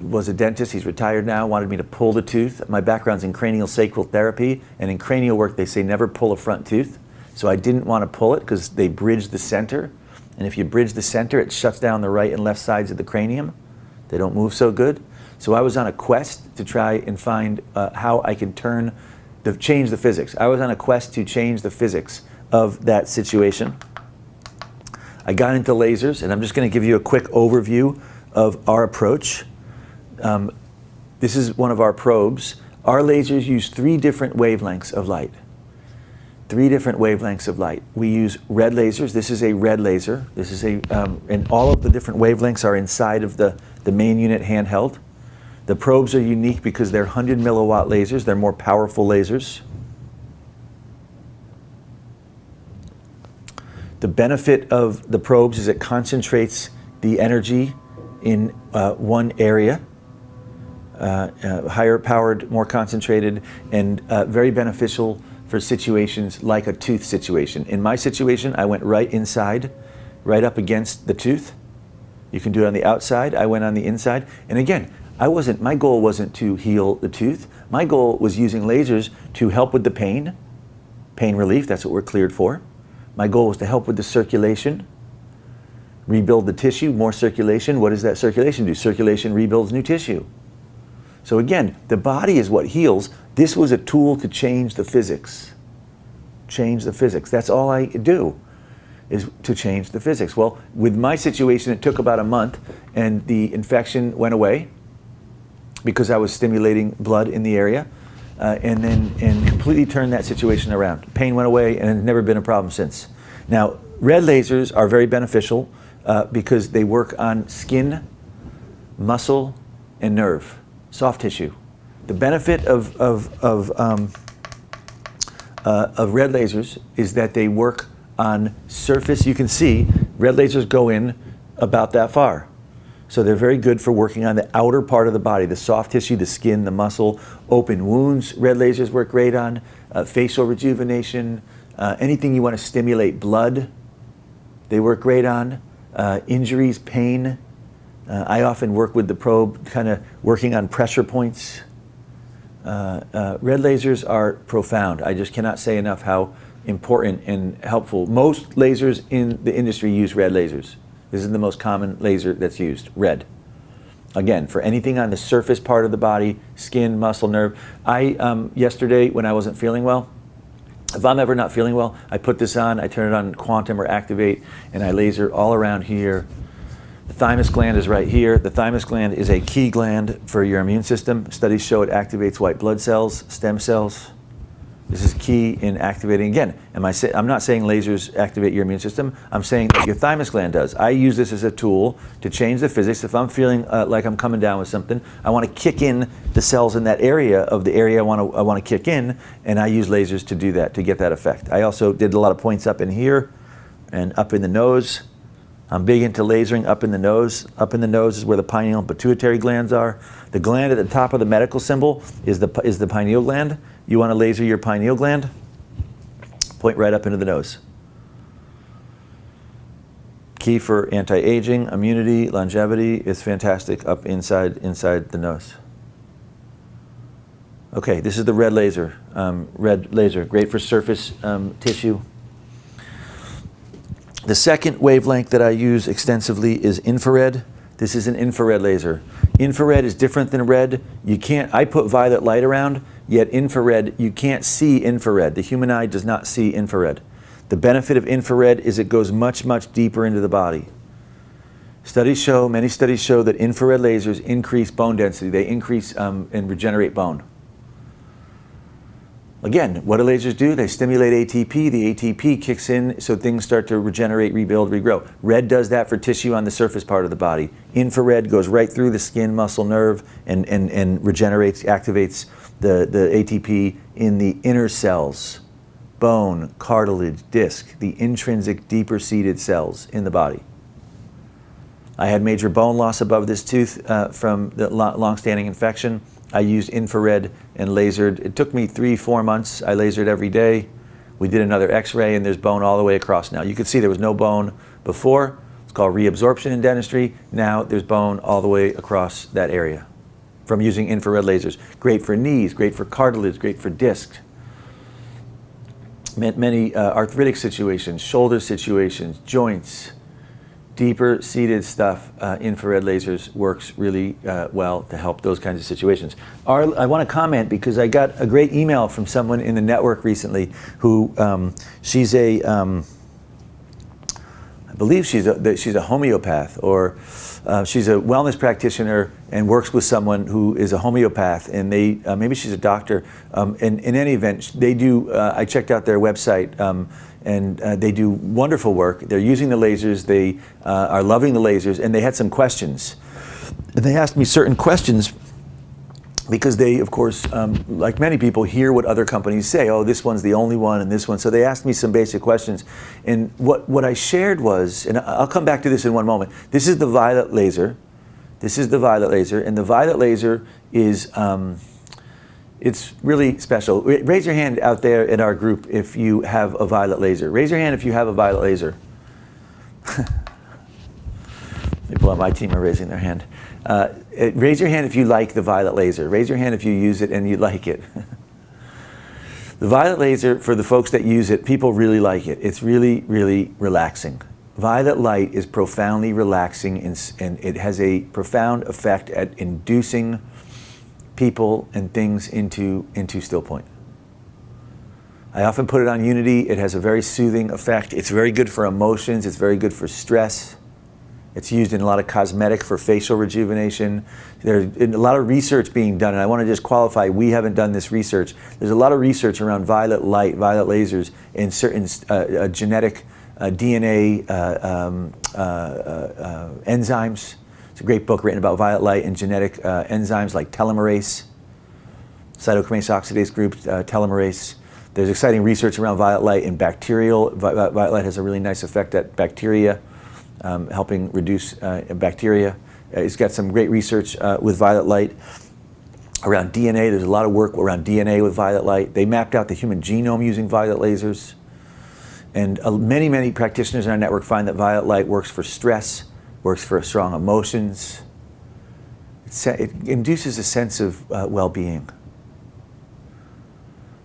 was a dentist. He's retired now, wanted me to pull the tooth. My background's in cranial sacral therapy, and in cranial work they say never pull a front tooth. So I didn't want to pull it because they bridge the center. And if you bridge the center, it shuts down the right and left sides of the cranium. They don't move so good. So I was on a quest to try and find how I could turn change the physics. I was on a quest to change the physics of that situation. I got into lasers, and I'm just going to give you a quick overview of our approach. This is one of our probes. Our lasers use 3 different wavelengths of light. 3 different wavelengths of light. We use red lasers. This is a red laser. This is and all of the different wavelengths are inside of the main unit handheld. The probes are unique because they're 100 milliwatt lasers. They're more powerful lasers. The benefit of the probes is it concentrates the energy in one area. Higher powered, more concentrated, and very beneficial for situations like a tooth situation. In my situation, I went right inside, right up against the tooth. You can do it on the outside. I went on the inside. And again, my goal wasn't to heal the tooth. My goal was using lasers to help with the pain relief. That's what we're cleared for. My goal was to help with the circulation, rebuild the tissue, more circulation. What does that circulation do? Circulation rebuilds new tissue. So again, the body is what heals. This was a tool to change the physics. Change the physics. That's all I do, is to change the physics. Well, with my situation, it took about a month, and the infection went away because I was stimulating blood in the area, and completely turned that situation around. Pain went away, and it's never been a problem since. Now, red lasers are very beneficial because they work on skin, muscle, and nerve. Soft tissue. The benefit of red lasers is that they work on surface. You can see red lasers go in about that far. So they're very good for working on the outer part of the body, the soft tissue, the skin, the muscle, open wounds. Red lasers work great on facial rejuvenation, anything you want to stimulate blood, they work great on. Injuries, pain. I often work with the probe, kind of working on pressure points. Red lasers are profound. I just cannot say enough how important and helpful. Most lasers in the industry use red lasers. This is the most common laser that's used, red. Again, for anything on the surface part of the body, skin, muscle, nerve. Yesterday, when I wasn't feeling well, if I'm ever not feeling well, I put this on, I turn it on quantum or activate, and I laser all around here. The thymus gland is right here. The thymus gland is a key gland for your immune system. Studies show it activates white blood cells, stem cells. This is key in activating. Again, I'm not saying lasers activate your immune system. I'm saying that your thymus gland does. I use this as a tool to change the physics. If I'm feeling like I'm coming down with something, I want to kick in the cells in that area of the area I want to kick in, and I use lasers to do that, to get that effect. I also did a lot of points up in here and up in the nose. I'm big into lasering up in the nose. Up in the nose is where the pineal and pituitary glands are. The gland at the top of the medical symbol is the pineal gland. You want to laser your pineal gland, point right up into the nose. Key for anti-aging, immunity, longevity is fantastic up inside the nose. Okay, this is the red laser. Red laser, great for surface tissue. The second wavelength that I use extensively is infrared. This is an infrared laser. Infrared is different than red. I put violet light around, yet infrared, you can't see infrared. The human eye does not see infrared. The benefit of infrared is it goes much, much deeper into the body. Many studies show that infrared lasers increase bone density. They increase and regenerate bone. Again, what do lasers do? They stimulate ATP. The ATP kicks in so things start to regenerate, rebuild, regrow. Red does that for tissue on the surface part of the body. Infrared goes right through the skin, muscle, nerve, and regenerates, activates the ATP in the inner cells. Bone, cartilage, disc, the intrinsic, deeper seated cells in the body. I had major bone loss above this tooth from the long-standing infection. I used infrared and lasered. It took me 3-4 months. I lasered every day. We did another x-ray, and there's bone all the way across now. You can see there was no bone before. It's called reabsorption in dentistry. Now there's bone all the way across that area from using infrared lasers. Great for knees, great for cartilage, great for disc. Many arthritic situations, shoulder situations, joints, deeper seated stuff, infrared lasers works really well to help those kinds of situations. I want to comment because I got a great email from someone in the network recently who she's a, I believe she's a homeopath, or she's a wellness practitioner and works with someone who is a homeopath, and they maybe she's a doctor. In any event, they do. I checked out their website. And they do wonderful work. They're using the lasers. They are loving the lasers. And they had some questions. And they asked me certain questions because they, of course, like many people, hear what other companies say. Oh, this one's the only one and this one. So they asked me some basic questions. And what I shared was, and I'll come back to this in one moment. This is the violet laser. This is the violet laser. And the violet laser is... it's really special. Raise your hand out there in our group if you have a violet laser. Raise your hand if you have a violet laser. People on my team are raising their hand. Raise your hand if you like the violet laser. Raise your hand if you use it and you like it. The violet laser, for the folks that use it, people really like it. It's really, really relaxing. Violet light is profoundly relaxing, and it has a profound effect at inducing people and things into Stillpoint. I often put it on Unity. It has a very soothing effect. It's very good for emotions. It's very good for stress. It's used in a lot of cosmetic for facial rejuvenation. There's a lot of research being done, and I want to just qualify, we haven't done this research. There's a lot of research around violet light, violet lasers, in certain genetic DNA enzymes. It's a great book written about violet light and genetic enzymes like telomerase, cytokinase oxidase group, telomerase. There's exciting research around violet light in bacterial. Violet light has a really nice effect at bacteria, helping reduce bacteria. It's got some great research with violet light around DNA. There's a lot of work around DNA with violet light. They mapped out the human genome using violet lasers. And many, many practitioners in our network find that violet light works for stress, works for strong emotions. It induces a sense of well-being.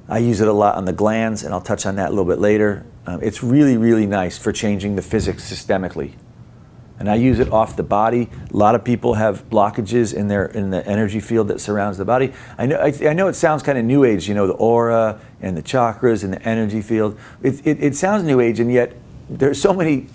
I use it a lot on the glands, and I'll touch on that a little bit later. It's really, really nice for changing the physics systemically. And I use it off the body. A lot of people have blockages in the energy field that surrounds the body. I know it sounds kind of new age, you know, the aura and the chakras and the energy field. It sounds new age, and yet there's so many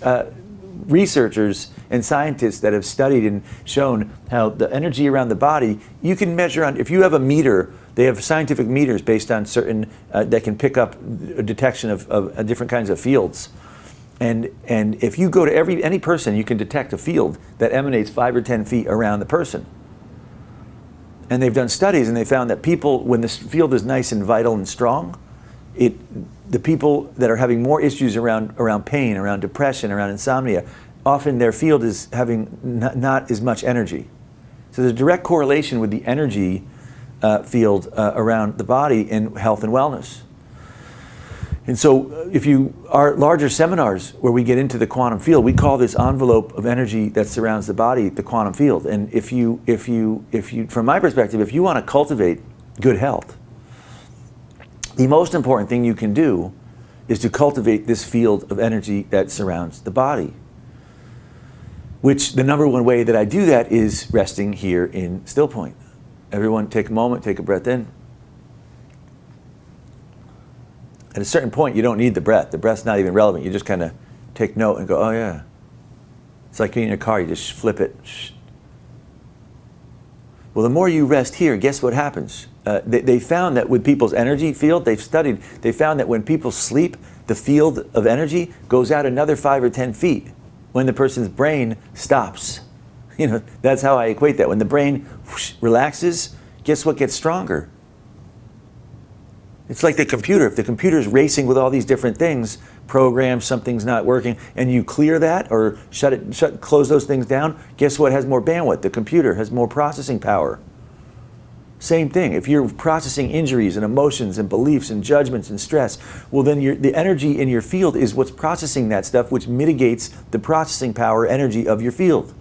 researchers and scientists that have studied and shown how the energy around the body, you can measure on, if you have a meter, they have scientific meters based on certain, that can pick up a detection of different kinds of fields. And if you go to any person, you can detect a field that emanates 5 or 10 feet around the person. And they've done studies, and they found that people, when this field is nice and vital and strong, the people that are having more issues around pain, around depression, around insomnia, often their field is having not as much energy. So there's a direct correlation with the energy field around the body in health and wellness. And so if you are larger seminars where we get into the quantum field, we call this envelope of energy that surrounds the body the quantum field. And if you, from my perspective, if you want to cultivate good health, the most important thing you can do is to cultivate this field of energy that surrounds the body. Which the number one way that I do that is resting here in Stillpoint. Everyone take a moment, take a breath in. At a certain point, you don't need the breath. The breath's not even relevant. You just kind of take note and go, oh yeah. It's like in your car, you just flip it. Well, the more you rest here, guess what happens? They found that with people's energy field, they found that when people sleep, the field of energy goes out another 5 or 10 feet when the person's brain stops. You know, that's how I equate that. When the brain relaxes, guess what gets stronger? It's like the computer. If the computer's racing with all these different things, programs, something's not working, and you clear that or close those things down, guess what has more bandwidth? The computer has more processing power. Same thing. If you're processing injuries and emotions and beliefs and judgments and stress, well then the energy in your field is what's processing that stuff, which mitigates the processing power energy of your field.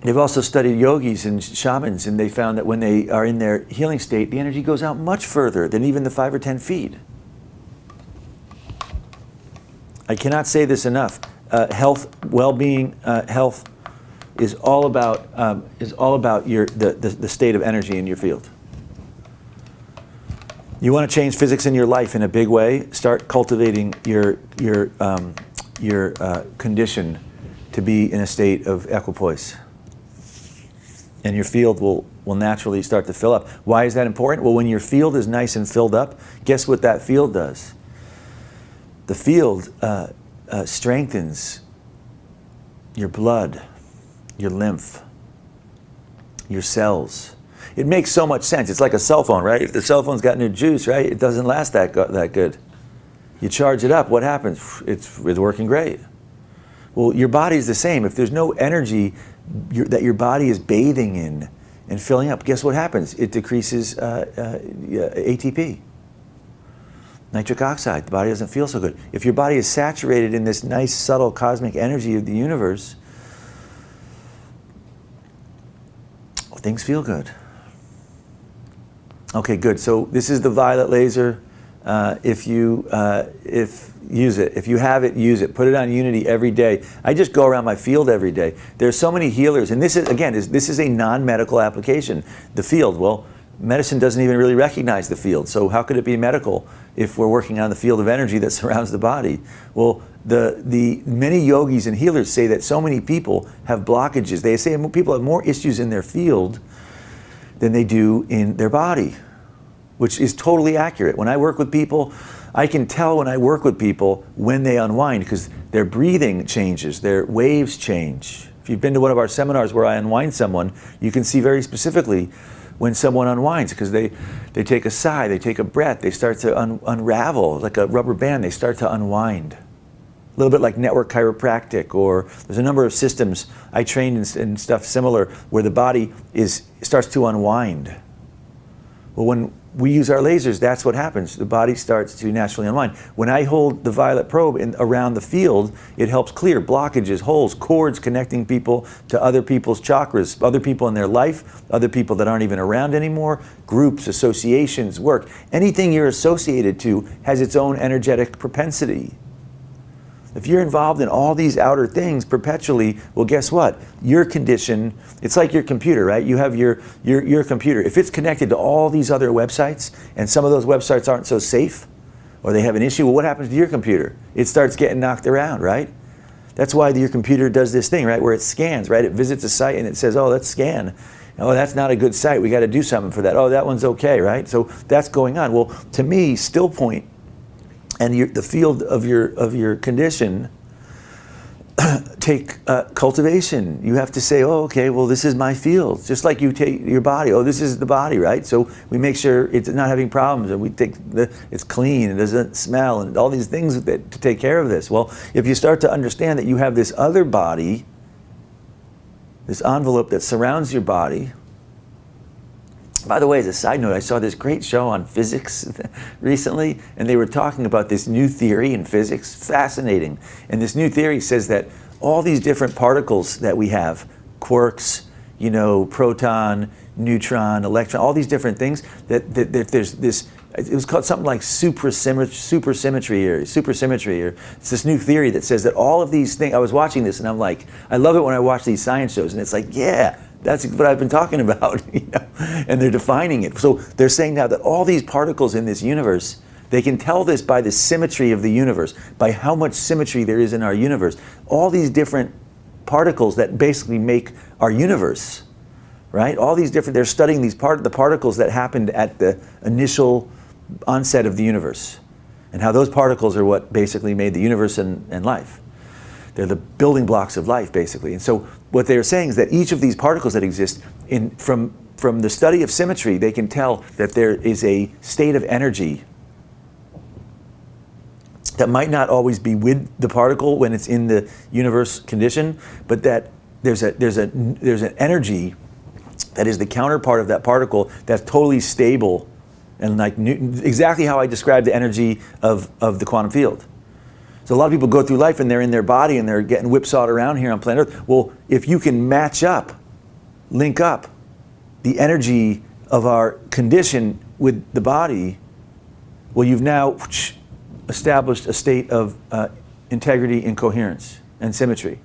They've also studied yogis and shamans, and they found that when they are in their healing state, the energy goes out much further than even the 5 or 10 feet. I cannot say this enough. Health, well-being, health is all about the state of energy in your field. You want to change physics in your life in a big way. Start cultivating your condition to be in a state of equipoise, and your field will naturally start to fill up. Why is that important? Well, when your field is nice and filled up, guess what that field does? The field strengthens your blood, your lymph, your cells. It makes so much sense. It's like a cell phone, right? If the cell phone's got no juice, right, it doesn't last that good. You charge it up, what happens? It's working great. Well, your body's the same. If there's no energy that your body is bathing in and filling up, guess what happens? It decreases ATP, nitric oxide. The body doesn't feel so good. If your body is saturated in this nice, subtle cosmic energy of the universe, things feel good. Okay, good. So this is the violet laser. If use it. If you have it, use it. Put it on Unity every day. I just go around my field every day. There's so many healers, and this is, again, this is a non-medical application. The field, well, medicine doesn't even really recognize the field, so how could it be medical if we're working on the field of energy that surrounds the body? Well, the many yogis and healers say that so many people have blockages. They say people have more issues in their field than they do in their body, which is totally accurate. When I work with people, I can tell when I work with people when they unwind, because their breathing changes, their waves change. If you've been to one of our seminars where I unwind someone, you can see very specifically when someone unwinds, because they take a sigh, they take a breath, they start to unravel like a rubber band, they start to unwind. A little bit like network chiropractic, or there's a number of systems I trained in stuff similar where the body starts to unwind. Well, when we use our lasers, that's what happens. The body starts to naturally unwind. When I hold the violet probe around the field, it helps clear blockages, holes, cords connecting people to other people's chakras, other people in their life, other people that aren't even around anymore, groups, associations, work. Anything you're associated to has its own energetic propensity. If you're involved in all these outer things perpetually, well, guess what? Your condition, it's like your computer, right? You have your computer. If it's connected to all these other websites, and some of those websites aren't so safe, or they have an issue, well, what happens to your computer? It starts getting knocked around, right? That's why your computer does this thing, right, where it scans, right? It visits a site and it says, oh, let's scan. Oh, that's not a good site. We got to do something for that. Oh, that one's okay, right? So that's going on. Well, to me, Stillpoint and the field of your condition take cultivation. You have to say, oh, okay, well, this is my field. Just like you take your body. Oh, this is the body, right? So we make sure it's not having problems, and we take it's clean, it doesn't smell, and all these things to take care of this. Well, if you start to understand that you have this other body, this envelope that surrounds your body. By the way, as a side note, I saw this great show on physics recently, and they were talking about this new theory in physics. Fascinating. And this new theory says that all these different particles that we have, quarks, proton, neutron, electron, all these different things, that there's this, it was called something like supersymmetry, or it's this new theory that says that all of these things, I was watching this and I'm like, I love it when I watch these science shows, and it's like, yeah, that's what I've been talking about, and they're defining it. So they're saying now that all these particles in this universe, they can tell this by the symmetry of the universe, by how much symmetry there is in our universe. All these different particles that basically make our universe, right? All these different, they're studying the particles that happened at the initial onset of the universe, and how those particles are what basically made the universe and life. They're the building blocks of life, basically. And so what they're saying is that each of these particles that exist, from the study of symmetry, they can tell that there is a state of energy that might not always be with the particle when it's in the universe condition, but that there's an energy that is the counterpart of that particle that's totally stable, and like exactly how I described the energy of the quantum field. So a lot of people go through life and they're in their body and they're getting whipsawed around here on planet Earth. Well, if you can link up the energy of our condition with the body, well, you've now established a state of integrity, and coherence, and symmetry.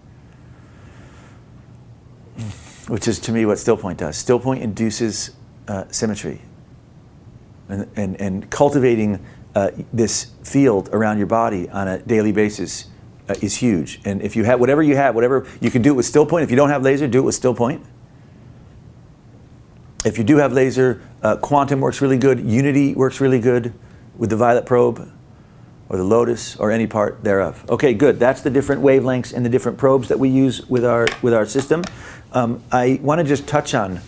Which is, to me, what Stillpoint does. Stillpoint induces symmetry. And cultivating this field around your body on a daily basis is huge. And if you have, whatever you can do it with Stillpoint. If you don't have laser, do it with Stillpoint. If you do have laser, quantum works really good. Unity works really good with the violet probe, or the lotus, or any part thereof. Okay, good. That's the different wavelengths and the different probes that we use with our system. I want to just touch on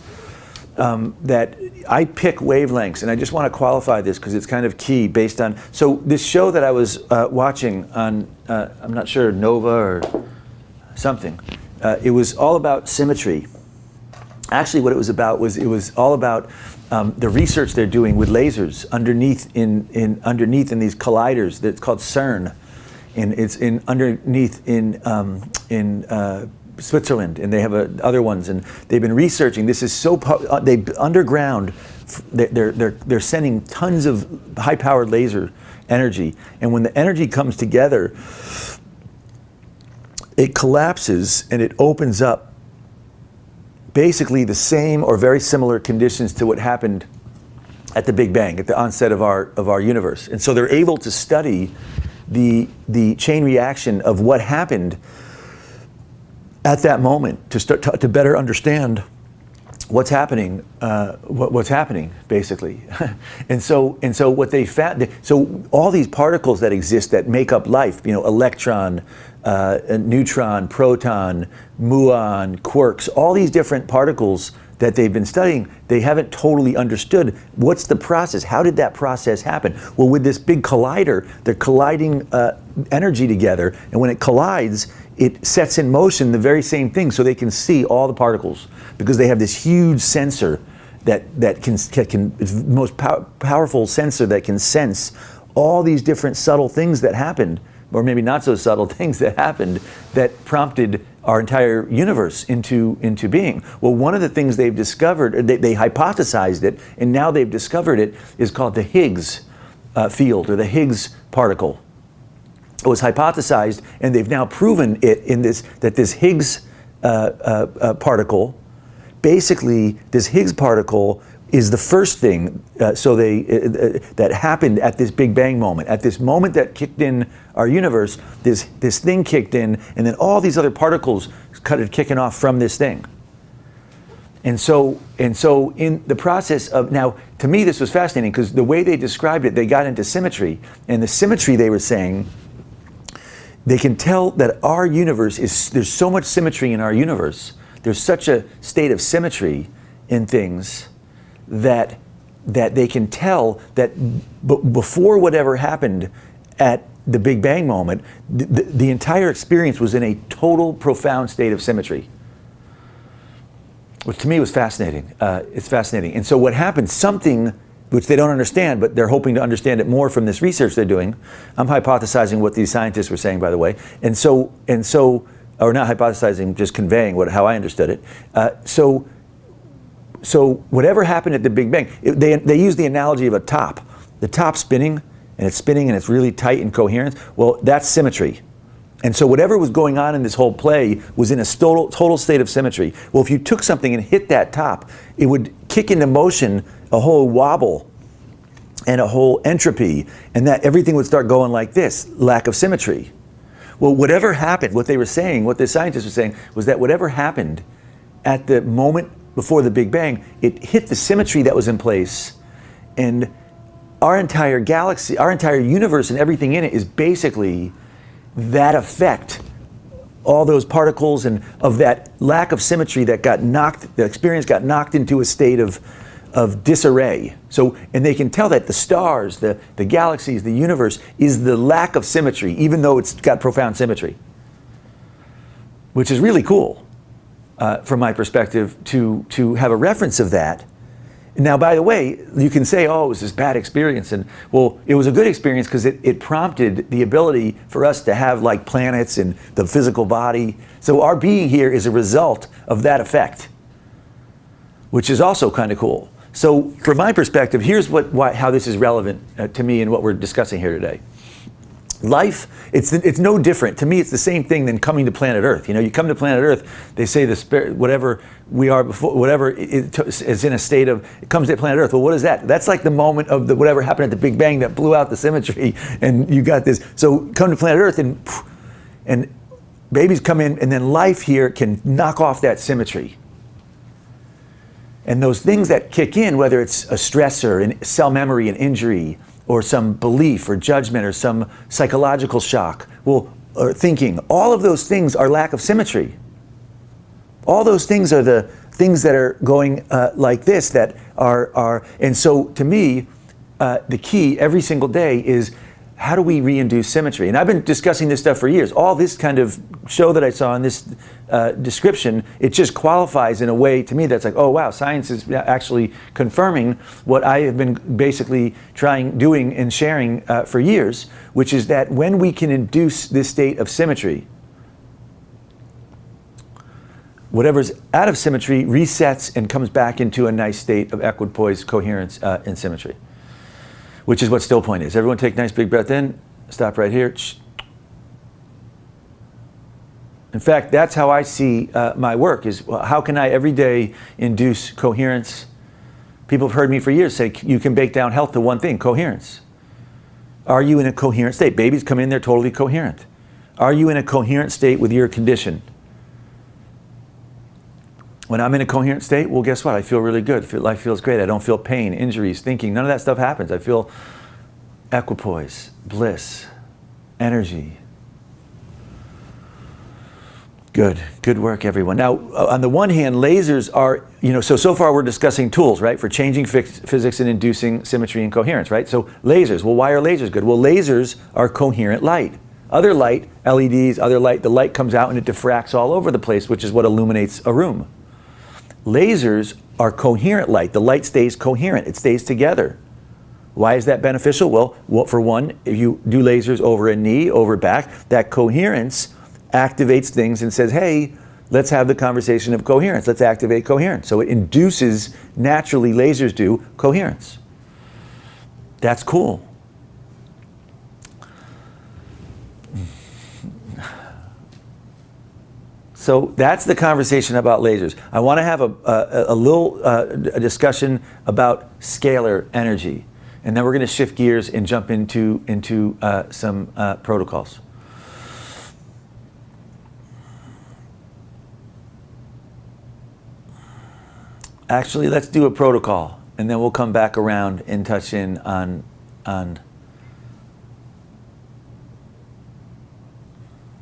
that I pick wavelengths, and I just want to qualify this because it's kind of key based on, so this show that I was watching on, I'm not sure, Nova or something, it was all about symmetry. Actually, what it was about was, it was all about the research they're doing with lasers underneath in these colliders that's called CERN, and it's underneath in Switzerland, and they have other ones, and they've been researching. This is so they underground. They're sending tons of high-powered laser energy, and when the energy comes together, it collapses and it opens up basically the same or very similar conditions to what happened at the Big Bang, at the onset of our universe. And so they're able to study the chain reaction of what happened at that moment to start to better understand what's happening, basically. and so what they found, so all these particles that exist that make up life, electron, neutron, proton, muon, quarks, all these different particles that they've been studying, they haven't totally understood what's the process. How did that process happen? Well, with this big collider, they're colliding energy together, and when it collides, it sets in motion the very same thing, so they can see all the particles, because they have this huge sensor that can is the most powerful sensor that can sense all these different subtle things that happened, or maybe not so subtle things that happened, that prompted our entire universe into being. Well, one of the things they've discovered, they hypothesized it, and now they've discovered it, is called the Higgs field, or the Higgs particle. It was hypothesized, and they've now proven it that this Higgs particle, basically this Higgs particle is the first thing that happened at this Big Bang moment. At this moment that kicked in our universe, this thing kicked in, and then all these other particles started kicking off from this thing. And so in the process of, now to me this was fascinating, because the way they described it, they got into symmetry, and the symmetry they were saying, they can tell that our universe there's so much symmetry in our universe, there's such a state of symmetry in things, that they can tell that before whatever happened at the Big Bang moment, the entire experience was in a total, profound state of symmetry, which to me was fascinating. It's fascinating. And so what happened, something which they don't understand, but they're hoping to understand it more from this research they're doing. I'm hypothesizing what these scientists were saying, by the way. And so, or not hypothesizing, just conveying how I understood it. So whatever happened at the Big Bang, they use the analogy of a top. The top spinning, and it's really tight and coherent. Well, that's symmetry. And so whatever was going on in this whole play was in a total state of symmetry. Well, if you took something and hit that top, it would kick into motion a whole wobble and a whole entropy, and that everything would start going like this, lack of symmetry. Well, whatever happened, what they were saying, what the scientists were saying, was that whatever happened at the moment before the Big Bang, it hit the symmetry that was in place, and our entire galaxy, our entire universe and everything in it is basically that effect. All those particles and of that lack of symmetry that the experience got knocked into a state of disarray. So, and they can tell that the stars, the galaxies, the universe is the lack of symmetry, even though it's got profound symmetry. Which is really cool, from my perspective, to have a reference of that. Now, by the way, you can say, oh, it was this bad experience. And well, it was a good experience because it prompted the ability for us to have like planets and the physical body. So our being here is a result of that effect, which is also kind of cool. So from my perspective, here's how this is relevant to me and what we're discussing here today. Life, it's no different. To me, it's the same thing than coming to planet Earth. You know, you come to planet Earth, they say the spirit, whatever we are before, whatever is in a state of, it comes to planet Earth. Well, what is that? That's like the moment of the whatever happened at the Big Bang that blew out the symmetry, and you got this. So come to planet Earth, and babies come in, and then life here can knock off that symmetry. And those things that kick in, whether it's a stressor, an cell memory, an injury, or some belief or judgment or some psychological shock, or thinking, all of those things are lack of symmetry. All those things are the things that are going like this, that are, and so to me, the key every single day is, how do we re-induce symmetry? And I've been discussing this stuff for years. All this kind of show that I saw in this description, it just qualifies in a way to me that's like, oh wow, science is actually confirming what I have been basically doing and sharing for years, which is that when we can induce this state of symmetry, whatever's out of symmetry resets and comes back into a nice state of equipoise, coherence, and symmetry, which is what Stillpoint is. Everyone take a nice big breath in, stop right here. In fact, that's how I see my work, is how can I every day induce coherence? People have heard me for years say, you can bake down health to one thing, coherence. Are you in a coherent state? Babies come in, they're totally coherent. Are you in a coherent state with your condition? When I'm in a coherent state, well, guess what? I feel really good. Life feels great. I don't feel pain, injuries, thinking. None of that stuff happens. I feel equipoise, bliss, energy. Good work, everyone. Now, on the one hand, lasers are, so far we're discussing tools, right, for changing physics and inducing symmetry and coherence, right? So lasers, well, why are lasers good? Well, lasers are coherent light. Other light, LEDs, other light, the light comes out and it diffracts all over the place, which is what illuminates a room. Lasers are coherent light. The light stays coherent. It stays together. Why is that beneficial? Well, for one, if you do lasers over a knee, over back, that coherence activates things and says, hey, let's have the conversation of coherence. Let's activate coherence. So it induces, naturally, lasers do, coherence. That's cool. So that's the conversation about lasers. I want to have a little discussion about scalar energy, and then we're going to shift gears and jump into some protocols. Actually, let's do a protocol, and then we'll come back around and touch in on.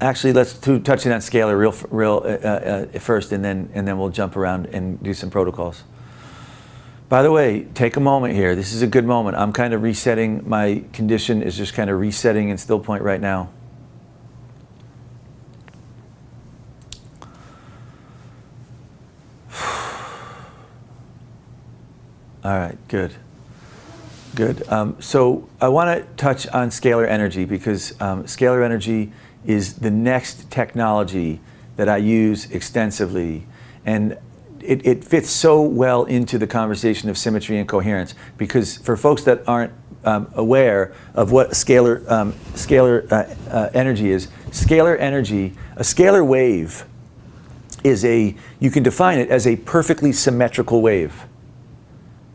Actually, let's touch in on scalar real first, and then we'll jump around and do some protocols. By the way, take a moment here. This is a good moment. I'm kind of resetting. My condition is just kind of resetting in Stillpoint right now. All right, good. So I want to touch on scalar energy, because scalar energy is the next technology that I use extensively, and it fits so well into the conversation of symmetry and coherence, because for folks that aren't aware of what scalar energy is, scalar energy, a scalar wave is you can define it as a perfectly symmetrical wave.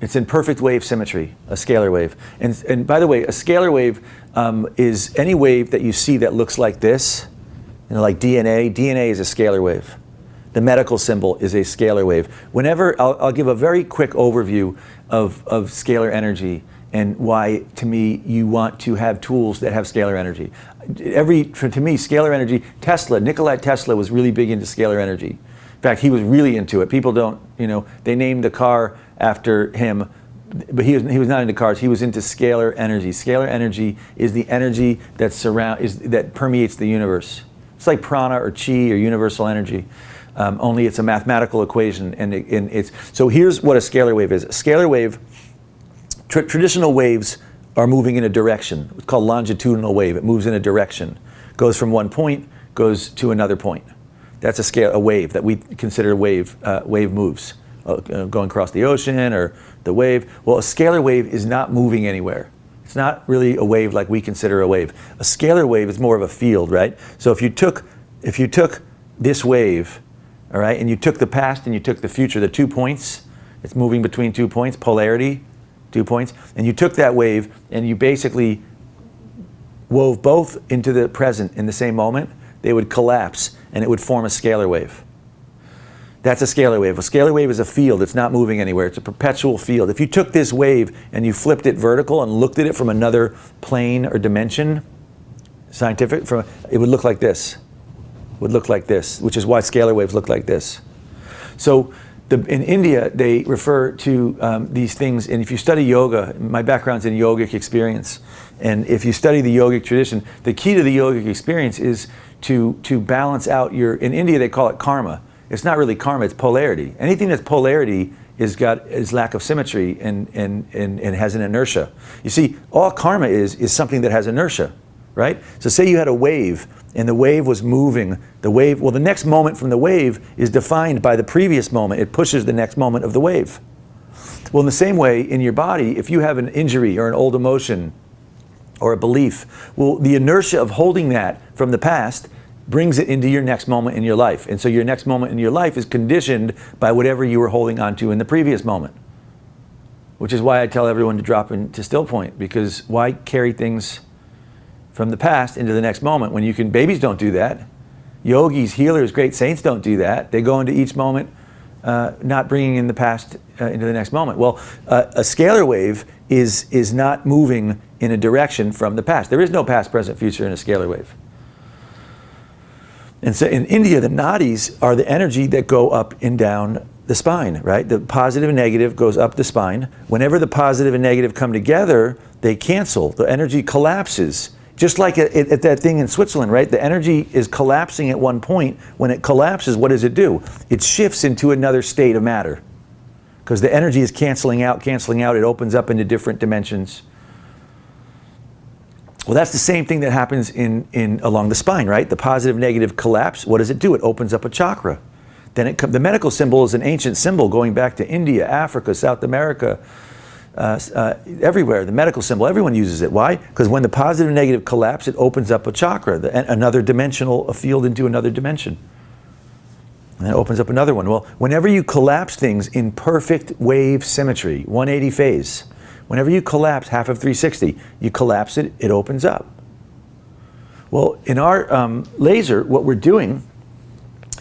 It's in perfect wave symmetry, a scalar wave. And by the way, a scalar wave is any wave that you see that looks like this, like DNA. DNA is a scalar wave. The medical symbol is a scalar wave. Whenever, I'll give a very quick overview of scalar energy and why, to me, you want to have tools that have scalar energy. To me, scalar energy, Nikola Tesla was really big into scalar energy. In fact, he was really into it. People don't, they named the car after him, but he was not into cars. He was into scalar energy. Scalar energy is the energy that permeates the universe. It's like prana or chi or universal energy, only it's a mathematical equation. So here's what a scalar wave is. A scalar wave, traditional waves are moving in a direction. It's called longitudinal wave. It moves in a direction, goes from one point, goes to another point. That's a wave that we consider wave moves. Going across the ocean or the wave. Well, a scalar wave is not moving anywhere. It's not really a wave like we consider a wave. A scalar wave is more of a field, right? So if you took this wave, all right, and you took the past and you took the future, the 2 points, it's moving between 2 points, polarity, 2 points, and you took that wave and you basically wove both into the present in the same moment, they would collapse and it would form a scalar wave. That's a scalar wave. A scalar wave is a field. It's not moving anywhere. It's a perpetual field. If you took this wave and you flipped it vertical and looked at it from another plane or dimension, it would look like this. It would look like this, which is why scalar waves look like this. So in India, they refer to these things, and if you study yoga, my background's in yogic experience, and if you study the yogic tradition, the key to the yogic experience is to balance out in India they call it karma. It's not really karma, it's polarity. Anything that's polarity is lack of symmetry and has an inertia. You see, all karma is something that has inertia, right? So say you had a wave, and the wave was moving. The next moment from the wave is defined by the previous moment. It pushes the next moment of the wave. Well, in the same way, in your body, if you have an injury or an old emotion or a belief, well, the inertia of holding that from the past brings it into your next moment in your life. And so your next moment in your life is conditioned by whatever you were holding on to in the previous moment. Which is why I tell everyone to drop into Stillpoint, because why carry things from the past into the next moment when you can? Babies don't do that. Yogis, healers, great saints don't do that. They go into each moment not bringing in the past into the next moment. Well, a scalar wave is not moving in a direction from the past. There is no past, present, future in a scalar wave. And so in India, the nadis are the energy that go up and down the spine, right? The positive and negative goes up the spine. Whenever the positive and negative come together, they cancel. The energy collapses. Just like at that thing in Switzerland, right? The energy is collapsing at one point. When it collapses, what does it do? It shifts into another state of matter. Because the energy is canceling out, it opens up into different dimensions. Well, that's the same thing that happens along the spine, right? The positive, negative collapse. What does it do? It opens up a chakra. Then the medical symbol is an ancient symbol going back to India, Africa, South America, everywhere. The medical symbol, everyone uses it. Why? Because when the positive and negative collapse, it opens up a chakra, a field into another dimension. And then it opens up another one. Well, whenever you collapse things in perfect wave symmetry, 180 phase, whenever you collapse half of 360, you collapse it, it opens up. Well, in our laser, what we're doing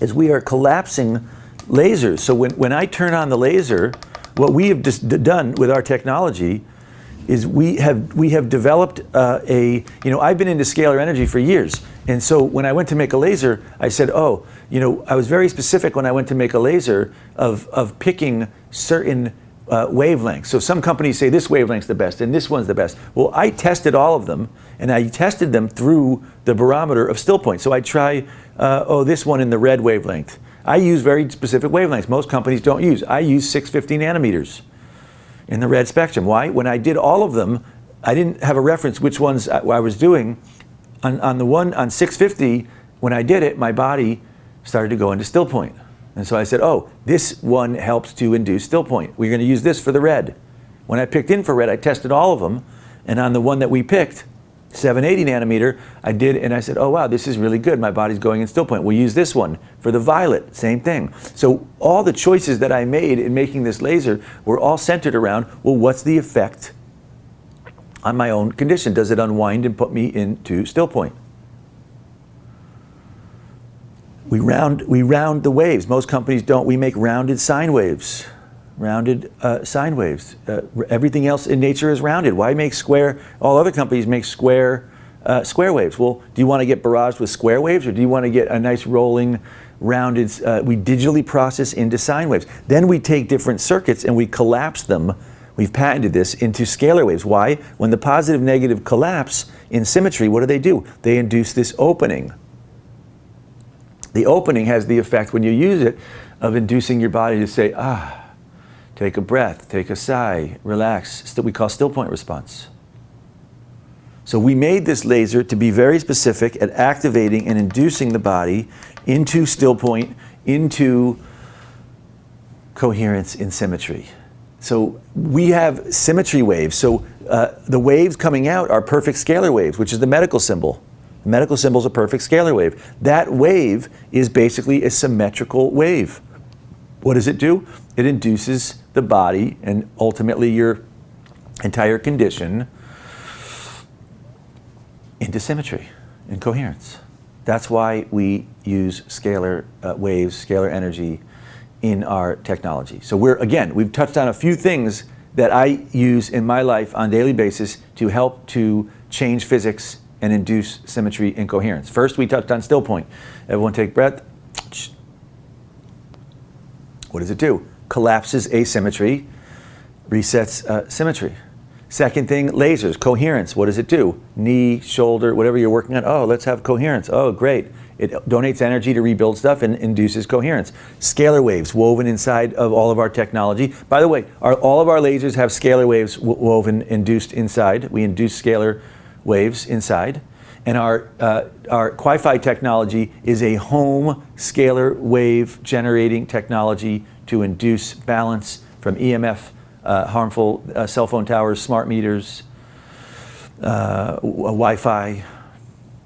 is we are collapsing lasers. So when I turn on the laser, what we have just done with our technology is we have developed I've been into scalar energy for years. And so when I went to make a laser, I said, I was very specific when I went to make a laser of picking certain wavelengths. So some companies say this wavelength's the best and this one's the best. Well, I tested all of them, and I tested them through the barometer of Stillpoint. So I try, this one in the red wavelength. I use very specific wavelengths most companies don't use. I use 650 nanometers in the red spectrum. Why? When I did all of them, I didn't have a reference which ones I was doing. On the one on 650, when I did it, my body started to go into Stillpoint. And so I said, this one helps to induce Stillpoint. We're going to use this for the red. When I picked infrared, I tested all of them. And on the one that we picked, 780 nanometer, I did, and I said, wow, this is really good. My body's going in Stillpoint. We'll use this one for the violet, same thing. So all the choices that I made in making this laser were all centered around, well, what's the effect on my own condition? Does it unwind and put me into Stillpoint? We round the waves. Most companies don't. We make rounded sine waves. Everything else in nature is rounded. Why make square? All other companies make square waves. Well, do you want to get barraged with square waves, or do you want to get a nice rolling, rounded? We digitally process into sine waves. Then we take different circuits and we collapse them. We've patented this into scalar waves. Why? When the positive negative collapse in symmetry, what do? They induce this opening. The opening has the effect, when you use it, of inducing your body to say, take a breath, take a sigh, relax. We call Stillpoint response. So we made this laser to be very specific at activating and inducing the body into Stillpoint, into coherence in symmetry. So we have symmetry waves. So the waves coming out are perfect scalar waves, which is the medical symbol. The medical symbol is a perfect scalar wave. That wave is basically a symmetrical wave. What does it do? It induces the body and ultimately your entire condition into symmetry and coherence. That's why we use scalar waves, scalar energy in our technology. So we've touched on a few things that I use in my life on a daily basis to help to change physics and induce symmetry and coherence. First, we touched on Stillpoint. Everyone take a breath. What does it do? Collapses asymmetry, resets symmetry. Second thing, lasers, coherence. What does it do? Knee, shoulder, whatever you're working on. Oh, let's have coherence. Oh, great. It donates energy to rebuild stuff and induces coherence. Scalar waves woven inside of all of our technology. By the way, all of our lasers have scalar waves woven, induced inside. We induce scalar waves inside. And our Wi-Fi technology is a home scalar wave generating technology to induce balance from EMF, harmful cell phone towers, smart meters, Wi-Fi,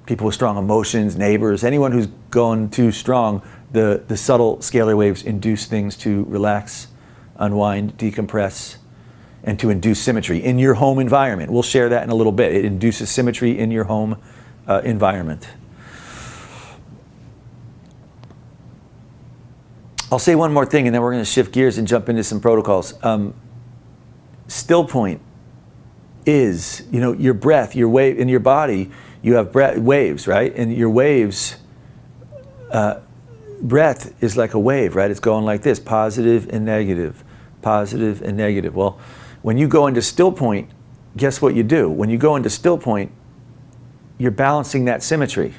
people with strong emotions, neighbors, anyone who's going too strong, the subtle scalar waves induce things to relax, unwind, decompress, and to induce symmetry in your home environment. We'll share that in a little bit. It induces symmetry in your home environment. I'll say one more thing and then we're going to shift gears and jump into some protocols. Stillpoint is, your breath, your wave in your body, you have waves, right? And your waves, breath is like a wave, right? It's going like this, positive and negative, positive and negative. Well, when you go into Stillpoint, guess what you do? When you go into Stillpoint, you're balancing that symmetry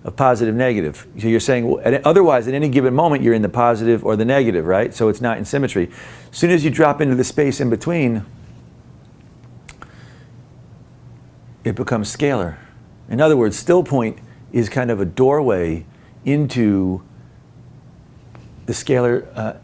of positive, negative. So you're saying, well, otherwise at any given moment, you're in the positive or the negative, right? So it's not in symmetry. As soon as you drop into the space in between, it becomes scalar. In other words, Stillpoint is kind of a doorway into the scalar,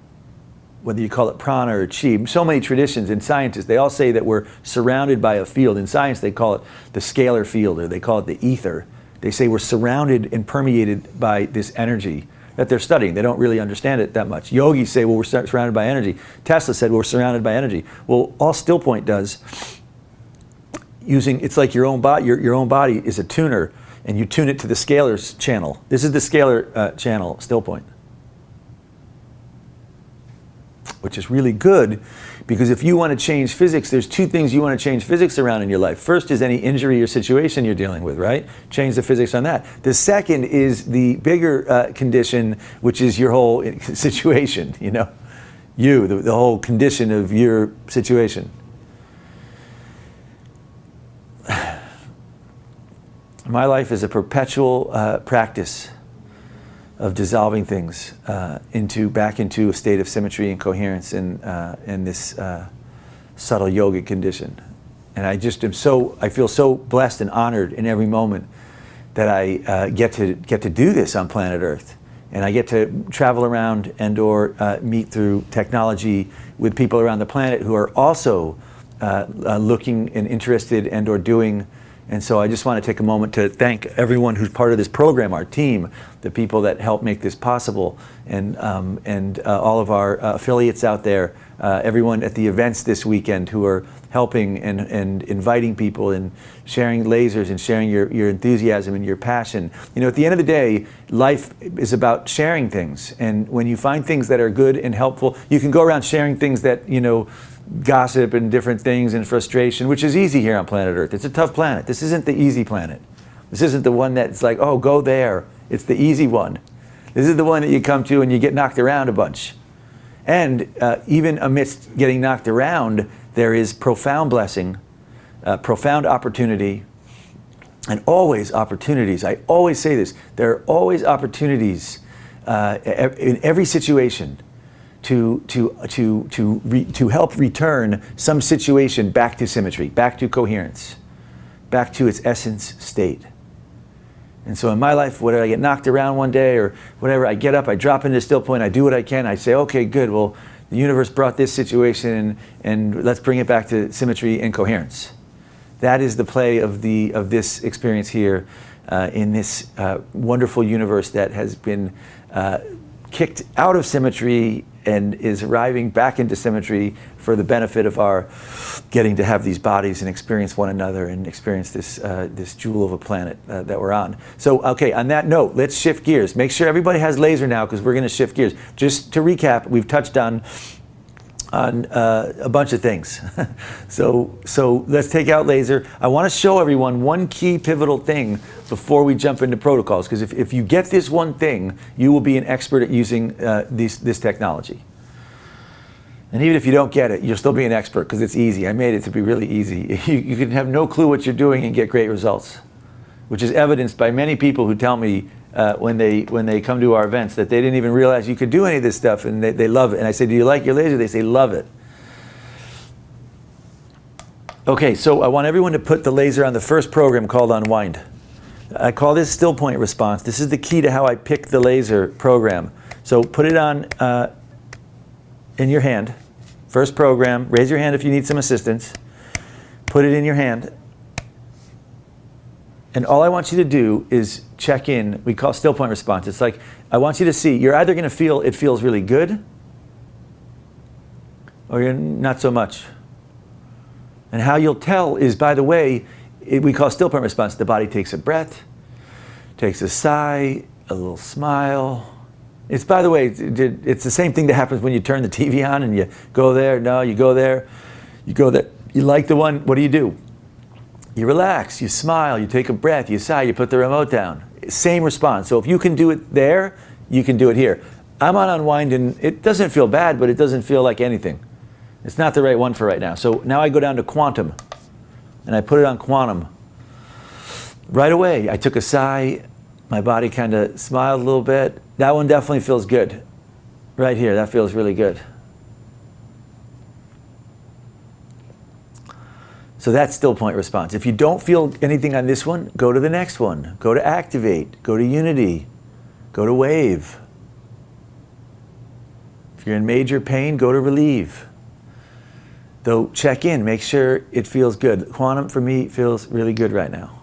whether you call it prana or chi. So many traditions and scientists, they all say that we're surrounded by a field. In science, they call it the scalar field, or they call it the ether. They say we're surrounded and permeated by this energy that they're studying. They don't really understand it that much. Yogis say, well, we're surrounded by energy. Tesla said, well, we're surrounded by energy. Well, all Stillpoint does, it's like your own body. Your own body is a tuner, and you tune it to the scalar channel. This is the scalar channel, Stillpoint, which is really good, because if you want to change physics, there's two things you want to change physics around in your life. First is any injury or situation you're dealing with, right? Change the physics on that. The second is the bigger condition, which is your whole situation, the whole condition of your situation. My life is a perpetual practice of dissolving things back into a state of symmetry and coherence in this subtle yogic condition. And I feel so blessed and honored in every moment that I get to do this on planet Earth. And I get to travel around and/or meet through technology with people around the planet who are also looking and interested and/or doing. And so I just want to take a moment to thank everyone who's part of this program, our team, the people that help make this possible, and all of our affiliates out there, everyone at the events this weekend who are helping and inviting people and sharing lasers and sharing your enthusiasm and your passion. At the end of the day, life is about sharing things. And when you find things that are good and helpful, you can go around sharing things that, gossip and different things and frustration, which is easy here on planet Earth. It's a tough planet. This isn't the easy planet. This isn't the one that's like, oh, go there. It's the easy one. This is the one that you come to and you get knocked around a bunch. And even amidst getting knocked around, there is profound blessing, profound opportunity, and always opportunities. I always say this. There are always opportunities in every situation to help return some situation back to symmetry, back to coherence, back to its essence state. And so in my life, whether I get knocked around one day or whatever, I get up, I drop into Stillpoint, I do what I can, I say, okay, good, well, The universe brought this situation, and let's bring it back to symmetry and coherence. That is the play of this experience here in this wonderful universe that has been kicked out of symmetry and is arriving back into symmetry for the benefit of our getting to have these bodies and experience one another and experience this jewel of a planet that we're on. So, okay, on that note, let's shift gears. Make sure everybody has laser now, because we're going to shift gears. Just to recap, we've touched on a bunch of things. so let's take out laser. I want to show everyone one key pivotal thing before we jump into protocols, because if you get this one thing, you will be an expert at using this technology. And even if you don't get it, you'll still be an expert, because it's easy. I made it to be really easy. You can have no clue what you're doing and get great results, which is evidenced by many people who tell me when they come to our events that they didn't even realize you could do any of this stuff, and they love it. And I say, do you like your laser? They say, love it. Okay, so I want everyone to put the laser on the first program called unwind. I call this Stillpoint response. This is the key to how I pick the laser program. So put it on in your hand. First program. Raise your hand if you need some assistance. Put it in your hand. And all I want you to do is check in. We call Stillpoint response. It's like, I want you to see, you're either going to feel it feels really good, or you're not so much. And how you'll tell is, by the way, we call Stillpoint response. The body takes a breath, takes a sigh, a little smile. It's, by the way, it's the same thing that happens when you turn the TV on and you go there, no, you go there, you go there. You like the one, what do? You relax, you smile, you take a breath, you sigh, you put the remote down. Same response. So if you can do it there, you can do it here. I'm on unwind, and it doesn't feel bad, but it doesn't feel like anything. It's not the right one for right now. So now I go down to quantum, and I put it on quantum. Right away, I took a sigh. My body kind of smiled a little bit. That one definitely feels good. Right here, that feels really good. So that's Stillpoint response. If you don't feel anything on this one, go to the next one. Go to activate, go to unity, go to wave. If you're in major pain, go to relieve. Though check in, make sure it feels good. Quantum for me feels really good right now.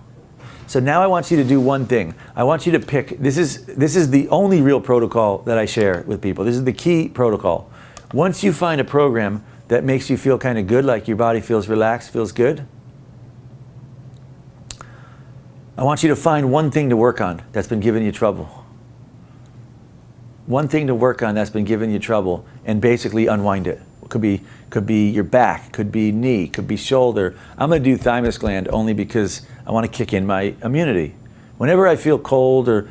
So now I want you to do one thing. I want you to pick, this is the only real protocol that I share with people. This is the key protocol. Once you find a program that makes you feel kind of good, like your body feels relaxed, feels good, I want you to find one thing to work on that's been giving you trouble. One thing to work on that's been giving you trouble, and basically unwind it. Could be your back, could be knee, could be shoulder. I'm going to do thymus gland only because I want to kick in my immunity. Whenever I feel cold, or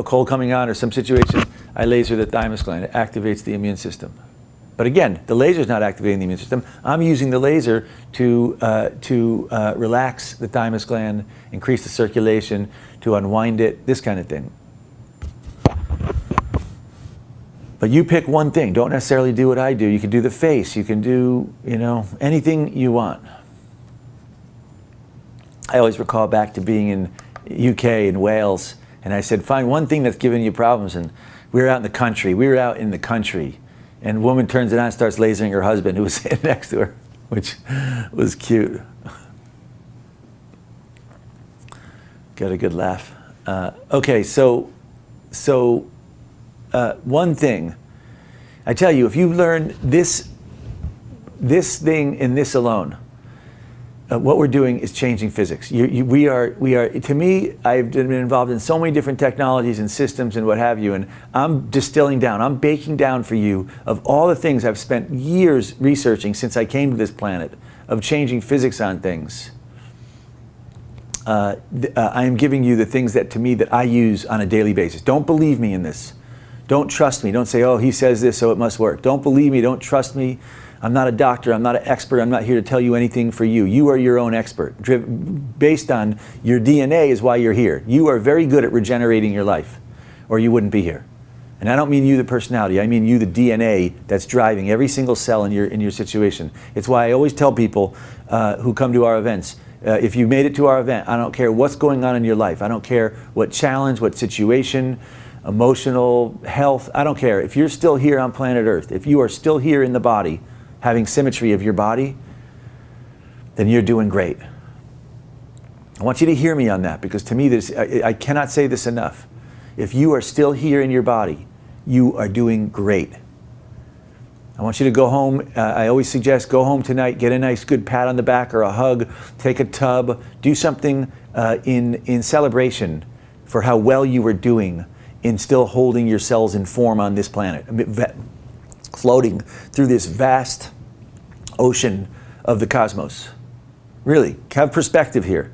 cold coming on, or some situation, I laser the thymus gland. It activates the immune system. But again, the laser is not activating the immune system. I'm using the laser to relax the thymus gland, increase the circulation, to unwind it, this kind of thing. But you pick one thing. Don't necessarily do what I do. You can do the face. You can do, anything you want. I always recall back to being in UK and Wales, and I said, find one thing that's giving you problems. And we were out in the country. And a woman turns it on and starts lasering her husband, who was sitting next to her, which was cute. Got a good laugh. Okay, so one thing. I tell you, if you learn this thing in this alone, what we're doing is changing physics. We are. To me, I've been involved in so many different technologies and systems and what have you, and I'm distilling down, I'm baking down for you of all the things I've spent years researching since I came to this planet, of changing physics on things. I am giving you the things that, to me, that I use on a daily basis. Don't believe me in this. Don't trust me. Don't say, oh, he says this, so it must work. Don't believe me. Don't trust me. I'm not a doctor. I'm not an expert. I'm not here to tell you anything for you. You are your own expert. Based on your DNA is why you're here. You are very good at regenerating your life, or you wouldn't be here. And I don't mean you, the personality. I mean you, the DNA that's driving every single cell in your situation. It's why I always tell people who come to our events, if you made it to our event, I don't care what's going on in your life. I don't care what challenge, what situation, emotional health, I don't care. If you're still here on planet Earth, if you are still here in the body, having symmetry of your body, then you're doing great. I want you to hear me on that, because to me, I cannot say this enough. If you are still here in your body, you are doing great. I want you to go home. I always suggest go home tonight, get a nice good pat on the back or a hug, take a tub, do something in celebration for how well you were doing in still holding your cells in form on this planet, floating through this vast ocean of the cosmos. Really, have perspective here.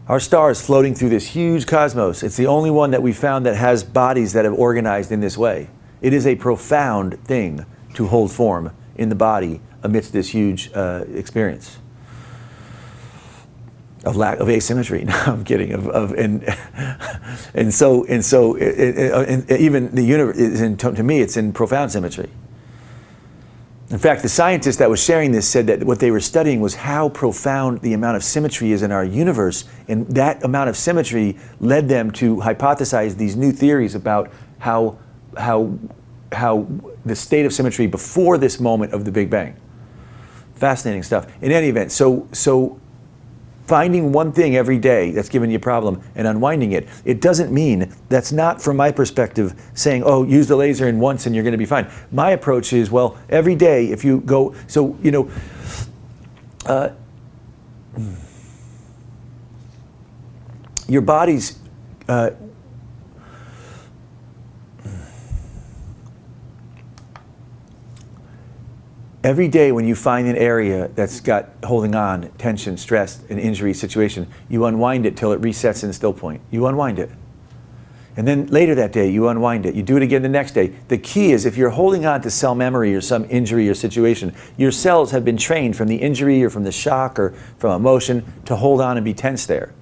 Our star is floating through this huge cosmos. It's the only one that we found that has bodies that have organized in this way. It is a profound thing to hold form in the body amidst this huge experience of lack of asymmetry. No, I'm kidding. And so even the universe is to me, it's in profound symmetry. In fact, the scientist that was sharing this said that what they were studying was how profound the amount of symmetry is in our universe, and that amount of symmetry led them to hypothesize these new theories about how the state of symmetry before this moment of the Big Bang. Fascinating stuff. In any event, so finding one thing every day that's giving you a problem and unwinding it, it doesn't mean, that's not from my perspective saying, oh, use the laser in once and you're going to be fine. My approach is, well, every day if you go, so, you know, your body's, every day when you find an area that's got holding on, tension, stress, an injury situation, you unwind it till it resets in still point. You unwind it. And then later that day, you unwind it. You do it again the next day. The key is if you're holding on to cell memory or some injury or situation, your cells have been trained from the injury or from the shock or from emotion to hold on and be tense there.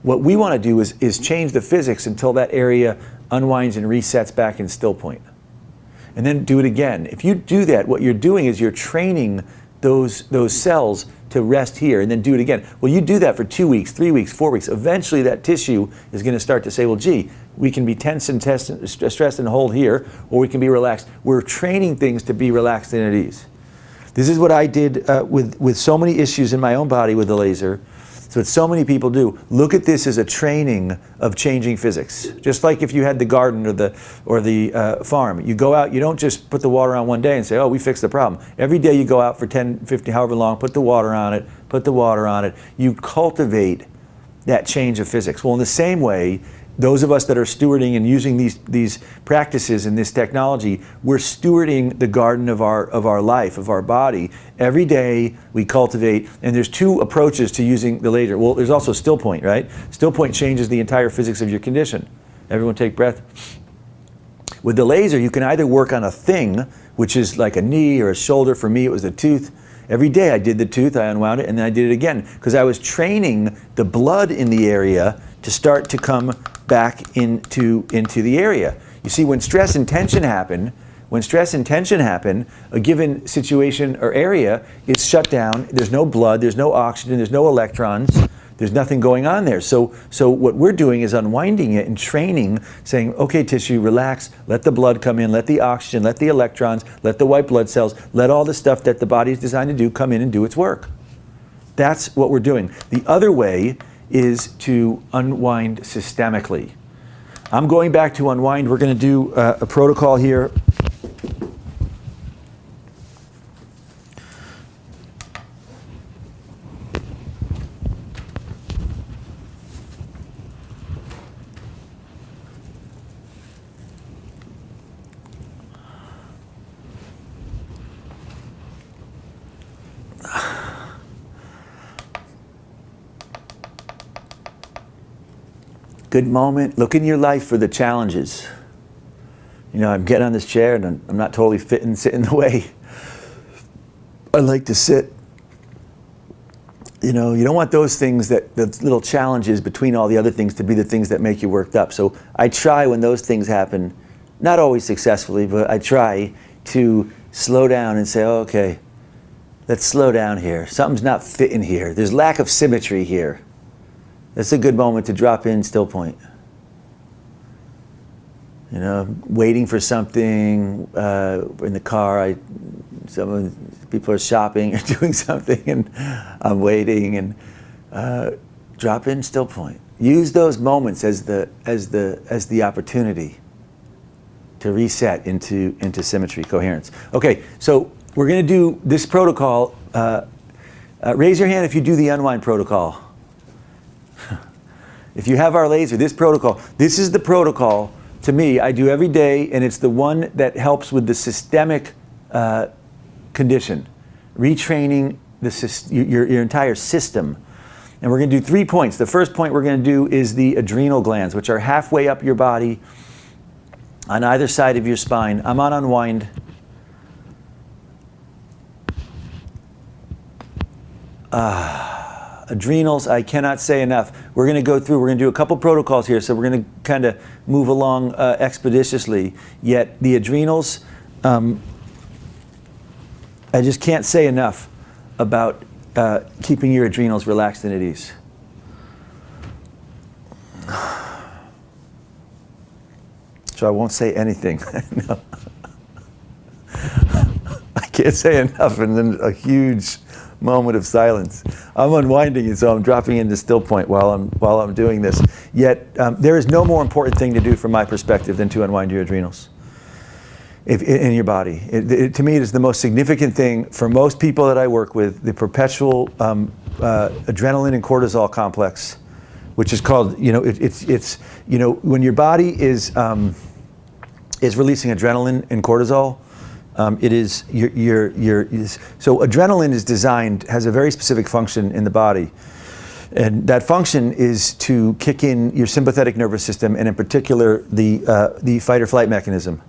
What we want to do is change the physics until that area unwinds and resets back in still point. And then do it again. If you do that, what you're doing is you're training those cells to rest here, and then do it again. Well, you do that for 2 weeks, 3 weeks, 4 weeks. Eventually that tissue is going to start to say, well, gee, we can be tense and stressed and hold here, or we can be relaxed. We're training things to be relaxed and at ease. This is what I did with so many issues in my own body with the laser. So what so many people do, look at this as a training of changing physics. Just like if you had the garden or the farm. You go out, you don't just put the water on one day and say, oh, we fixed the problem. Every day you go out for 10, 50, however long, put the water on it, put the water on it. You cultivate that change of physics. Well, in the same way, those of us that are stewarding and using these practices and this technology, we're stewarding the garden of our life, of our body. Every day we cultivate, and there's two approaches to using the laser. Well, there's also still point, right? Still point changes the entire physics of your condition. Everyone take breath. With the laser, you can either work on a thing, which is like a knee or a shoulder. For me, it was the tooth. Every day I did the tooth, I unwound it, and then I did it again, because I was training the blood in the area to start to come back into the area. You see, when stress and tension happen, a given situation or area is shut down. There's no blood, there's no oxygen, there's no electrons, there's nothing going on there. So what we're doing is unwinding it and training, saying, okay, tissue, relax, let the blood come in, let the oxygen, let the electrons, let the white blood cells, let all the stuff that the body is designed to do come in and do its work. That's what we're doing. The other way is to unwind systemically. I'm going back to unwind. We're going to do a protocol here. Good moment. Look in your life for the challenges. You know, I'm getting on this chair and I'm not totally sitting in the way. I like to sit. You know, you don't want those things, the little challenges between all the other things, to be the things that make you worked up. So I try, when those things happen, not always successfully, but I try to slow down and say, oh, okay, let's slow down here. Something's not fitting here. There's lack of symmetry here. That's a good moment to drop in still point. You know, waiting for something in the car. People are shopping or doing something, and I'm waiting. And drop in Stillpoint. Use those moments as the opportunity to reset into symmetry, coherence. Okay, so we're going to do this protocol. Raise your hand if you do the unwind protocol. If you have our laser, this is the protocol, to me, I do every day, and it's the one that helps with the systemic condition, retraining your entire system. And we're going to do 3 points. The first point we're going to do is the adrenal glands, which are halfway up your body on either side of your spine. I'm on unwind. Adrenals, I cannot say enough. We're going to do a couple protocols here, so we're going to kind of move along expeditiously. Yet the adrenals, I just can't say enough about keeping your adrenals relaxed and at ease. So I won't say anything. No. I can't say enough, and then a huge moment of silence. I'm unwinding it, so I'm dropping into Stillpoint while I'm doing this. Yet there is no more important thing to do from my perspective than to unwind your adrenals in your body. To me, it is the most significant thing for most people that I work with. The perpetual adrenaline and cortisol complex, which is called, it's when your body is releasing adrenaline and cortisol. So adrenaline has a very specific function in the body. And that function is to kick in your sympathetic nervous system, and in particular, the fight or flight mechanism.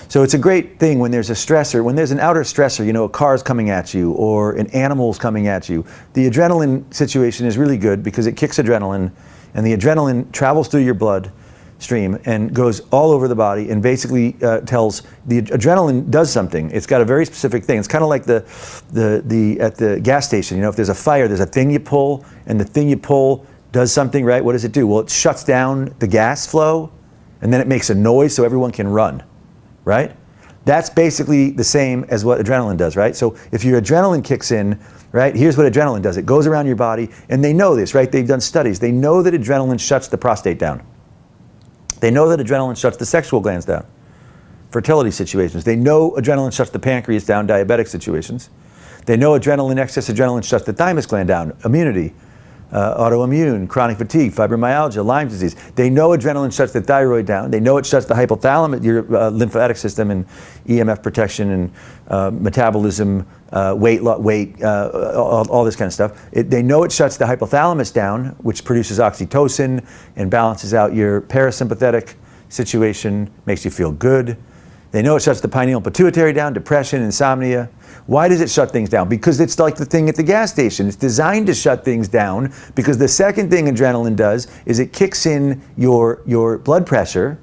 So it's a great thing when there's a stressor, when there's an outer stressor, a car's coming at you or an animal's coming at you. The adrenaline situation is really good because it kicks adrenaline, and the adrenaline travels through your blood stream and goes all over the body, and basically tells the adrenaline does something. It's got a very specific thing. It's kind of like at the gas station. If there's a fire, there's a thing you pull, and the thing you pull does something, right? What does it do? Well, it shuts down the gas flow, and then it makes a noise so everyone can run, right? That's basically the same as what adrenaline does, right? So if your adrenaline kicks in, right, here's what adrenaline does. It goes around your body, and they know this, right? They've done studies. They know that adrenaline shuts the prostate down. They know that adrenaline shuts the sexual glands down, fertility situations. They know adrenaline shuts the pancreas down, diabetic situations. They know excess adrenaline shuts the thymus gland down, immunity, autoimmune, chronic fatigue, fibromyalgia, Lyme disease. They know adrenaline shuts the thyroid down. They know it shuts the hypothalamus, your lymphatic system, and EMF protection, and metabolism, weight, all this kind of stuff. They know it shuts the hypothalamus down, which produces oxytocin and balances out your parasympathetic situation, makes you feel good. They know it shuts the pineal and pituitary down, depression, insomnia. Why does it shut things down? Because it's like the thing at the gas station. It's designed to shut things down, because the second thing adrenaline does is it kicks in your blood pressure,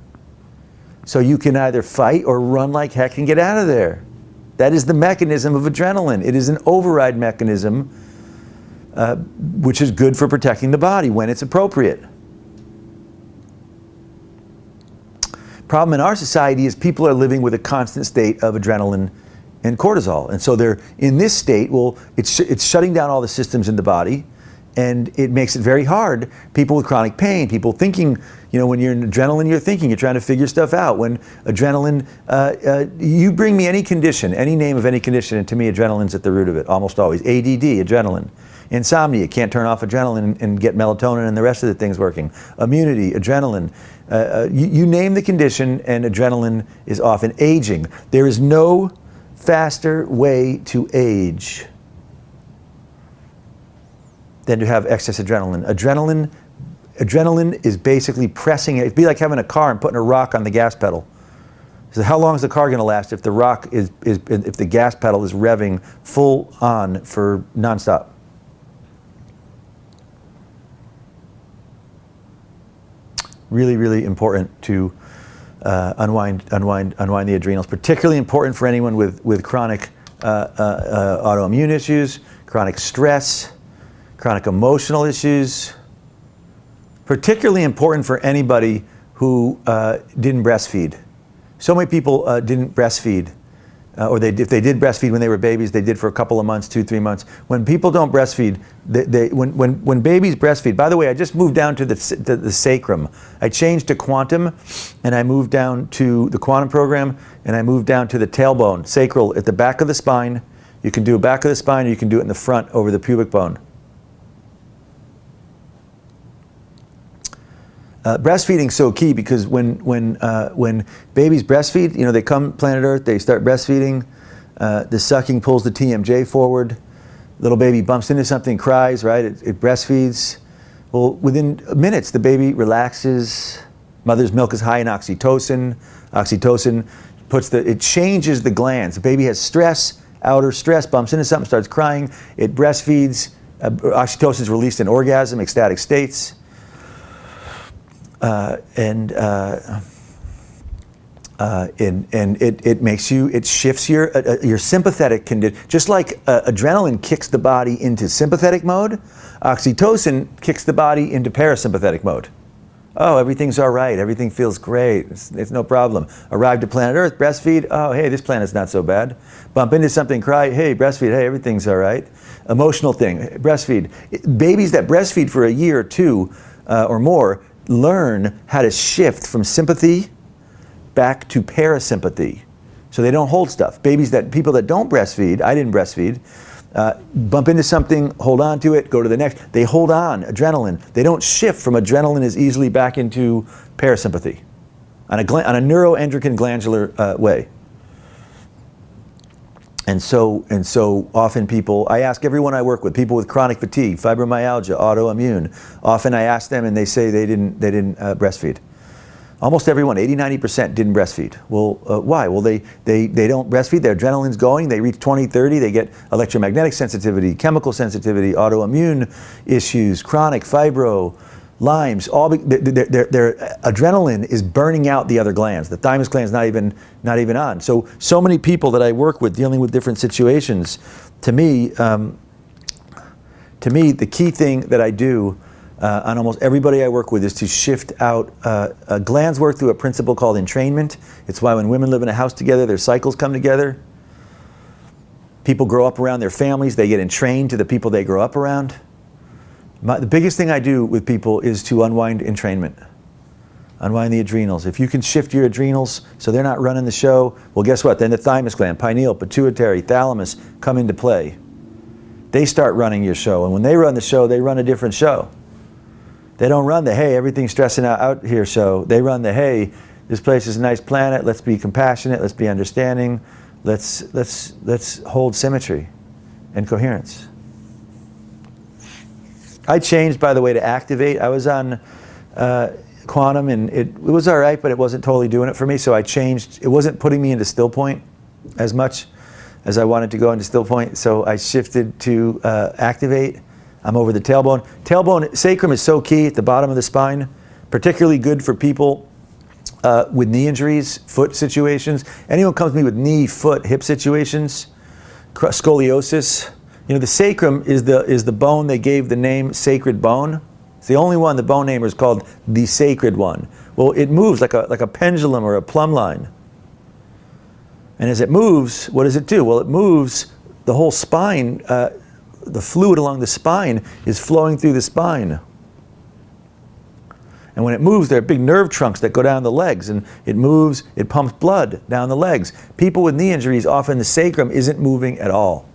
so you can either fight or run like heck and get out of there. That is the mechanism of adrenaline. It is an override mechanism, which is good for protecting the body when it's appropriate. Problem in our society is people are living with a constant state of adrenaline and cortisol. And so they're in this state, it's shutting down all the systems in the body, and it makes it very hard. People with chronic pain, people thinking, when you're in adrenaline, you're thinking, you're trying to figure stuff out. When adrenaline, you bring me any condition, any name of any condition, and to me, adrenaline's at the root of it, almost always. ADD, adrenaline. Insomnia, can't turn off adrenaline and get melatonin and the rest of the things working. Immunity, adrenaline. You name the condition, and adrenaline is often aging. There is no faster way to age than to have excess adrenaline. Adrenaline is basically pressing it. It'd be like having a car and putting a rock on the gas pedal. So how long is the car going to last if the if the gas pedal is revving full on for nonstop? Really, really important to unwind the adrenals. Particularly important for anyone with chronic autoimmune issues, chronic stress, chronic emotional issues. Particularly important for anybody who didn't breastfeed. So many people didn't breastfeed, or if they did breastfeed when they were babies, they did for a couple of months, 2-3 months. When people don't breastfeed, when babies breastfeed, by the way, I just moved down to the sacrum. I changed to quantum, and I moved down to the quantum program, and I moved down to the tailbone, sacral, at the back of the spine. You can do it back of the spine, or you can do it in the front over the pubic bone. Breastfeeding's so key because when babies breastfeed, you know, they come planet Earth, they start breastfeeding, the sucking pulls the TMJ forward, little baby bumps into something, cries, right? It breastfeeds. Well, within minutes, the baby relaxes. Mother's milk is high in oxytocin. Oxytocin it changes the glands. The baby has stress, outer stress, bumps into something, starts crying. It breastfeeds. Oxytocin is released in orgasm, ecstatic states. And it makes you, it shifts your sympathetic condition. Just like adrenaline kicks the body into sympathetic mode, oxytocin kicks the body into parasympathetic mode. Oh, everything's all right. Everything feels great. It's no problem. Arrive to planet Earth, breastfeed. Oh, hey, this planet's not so bad. Bump into something, cry. Hey, breastfeed. Hey, everything's all right. Emotional thing, breastfeed. Babies that breastfeed for a year or two or more learn how to shift from sympathy back to parasympathy. So they don't hold stuff. People that don't breastfeed, I didn't breastfeed, bump into something, hold on to it, go to the next. They hold on, adrenaline. They don't shift from adrenaline as easily back into parasympathy on a neuroendocrine glandular way. And so often people, I ask everyone I work with, people with chronic fatigue, fibromyalgia, autoimmune, often I ask them and they say they didn't breastfeed. Almost everyone, 80-90% didn't breastfeed. Well, why? Well, they don't breastfeed, their adrenaline's going, they reach 20-30, they get electromagnetic sensitivity, chemical sensitivity, autoimmune issues, chronic, fibro, Lyme's, their adrenaline is burning out the other glands. The thymus gland's not even on. So many people that I work with dealing with different situations, to me, the key thing that I do on almost everybody I work with is to shift out. Glands work through a principle called entrainment. It's why when women live in a house together, their cycles come together. People grow up around their families. They get entrained to the people they grow up around. The biggest thing I do with people is to unwind entrainment. Unwind the adrenals. If you can shift your adrenals so they're not running the show, well, guess what? Then the thymus gland, pineal, pituitary, thalamus come into play. They start running your show. And when they run the show, they run a different show. They don't run the, hey, everything's stressing out here show. They run the, hey, this place is a nice planet. Let's be compassionate. Let's be understanding. Let's hold symmetry and coherence. I changed, by the way, to activate. I was on quantum, and it was all right, but it wasn't totally doing it for me, so I changed. It wasn't putting me into Stillpoint as much as I wanted to go into Stillpoint, so I shifted to activate. I'm over the tailbone. Tailbone, sacrum is so key at the bottom of the spine, particularly good for people with knee injuries, foot situations. Anyone comes to me with knee, foot, hip situations, scoliosis. You know, the sacrum is the bone they gave the name sacred bone. It's the only one the bone namer is called the sacred one. Well, it moves like a pendulum or a plumb line. And as it moves, what does it do? Well, it moves the whole spine. The fluid along the spine is flowing through the spine. And when it moves, there are big nerve trunks that go down the legs, and it moves, it pumps blood down the legs. People with knee injuries, often the sacrum isn't moving at all.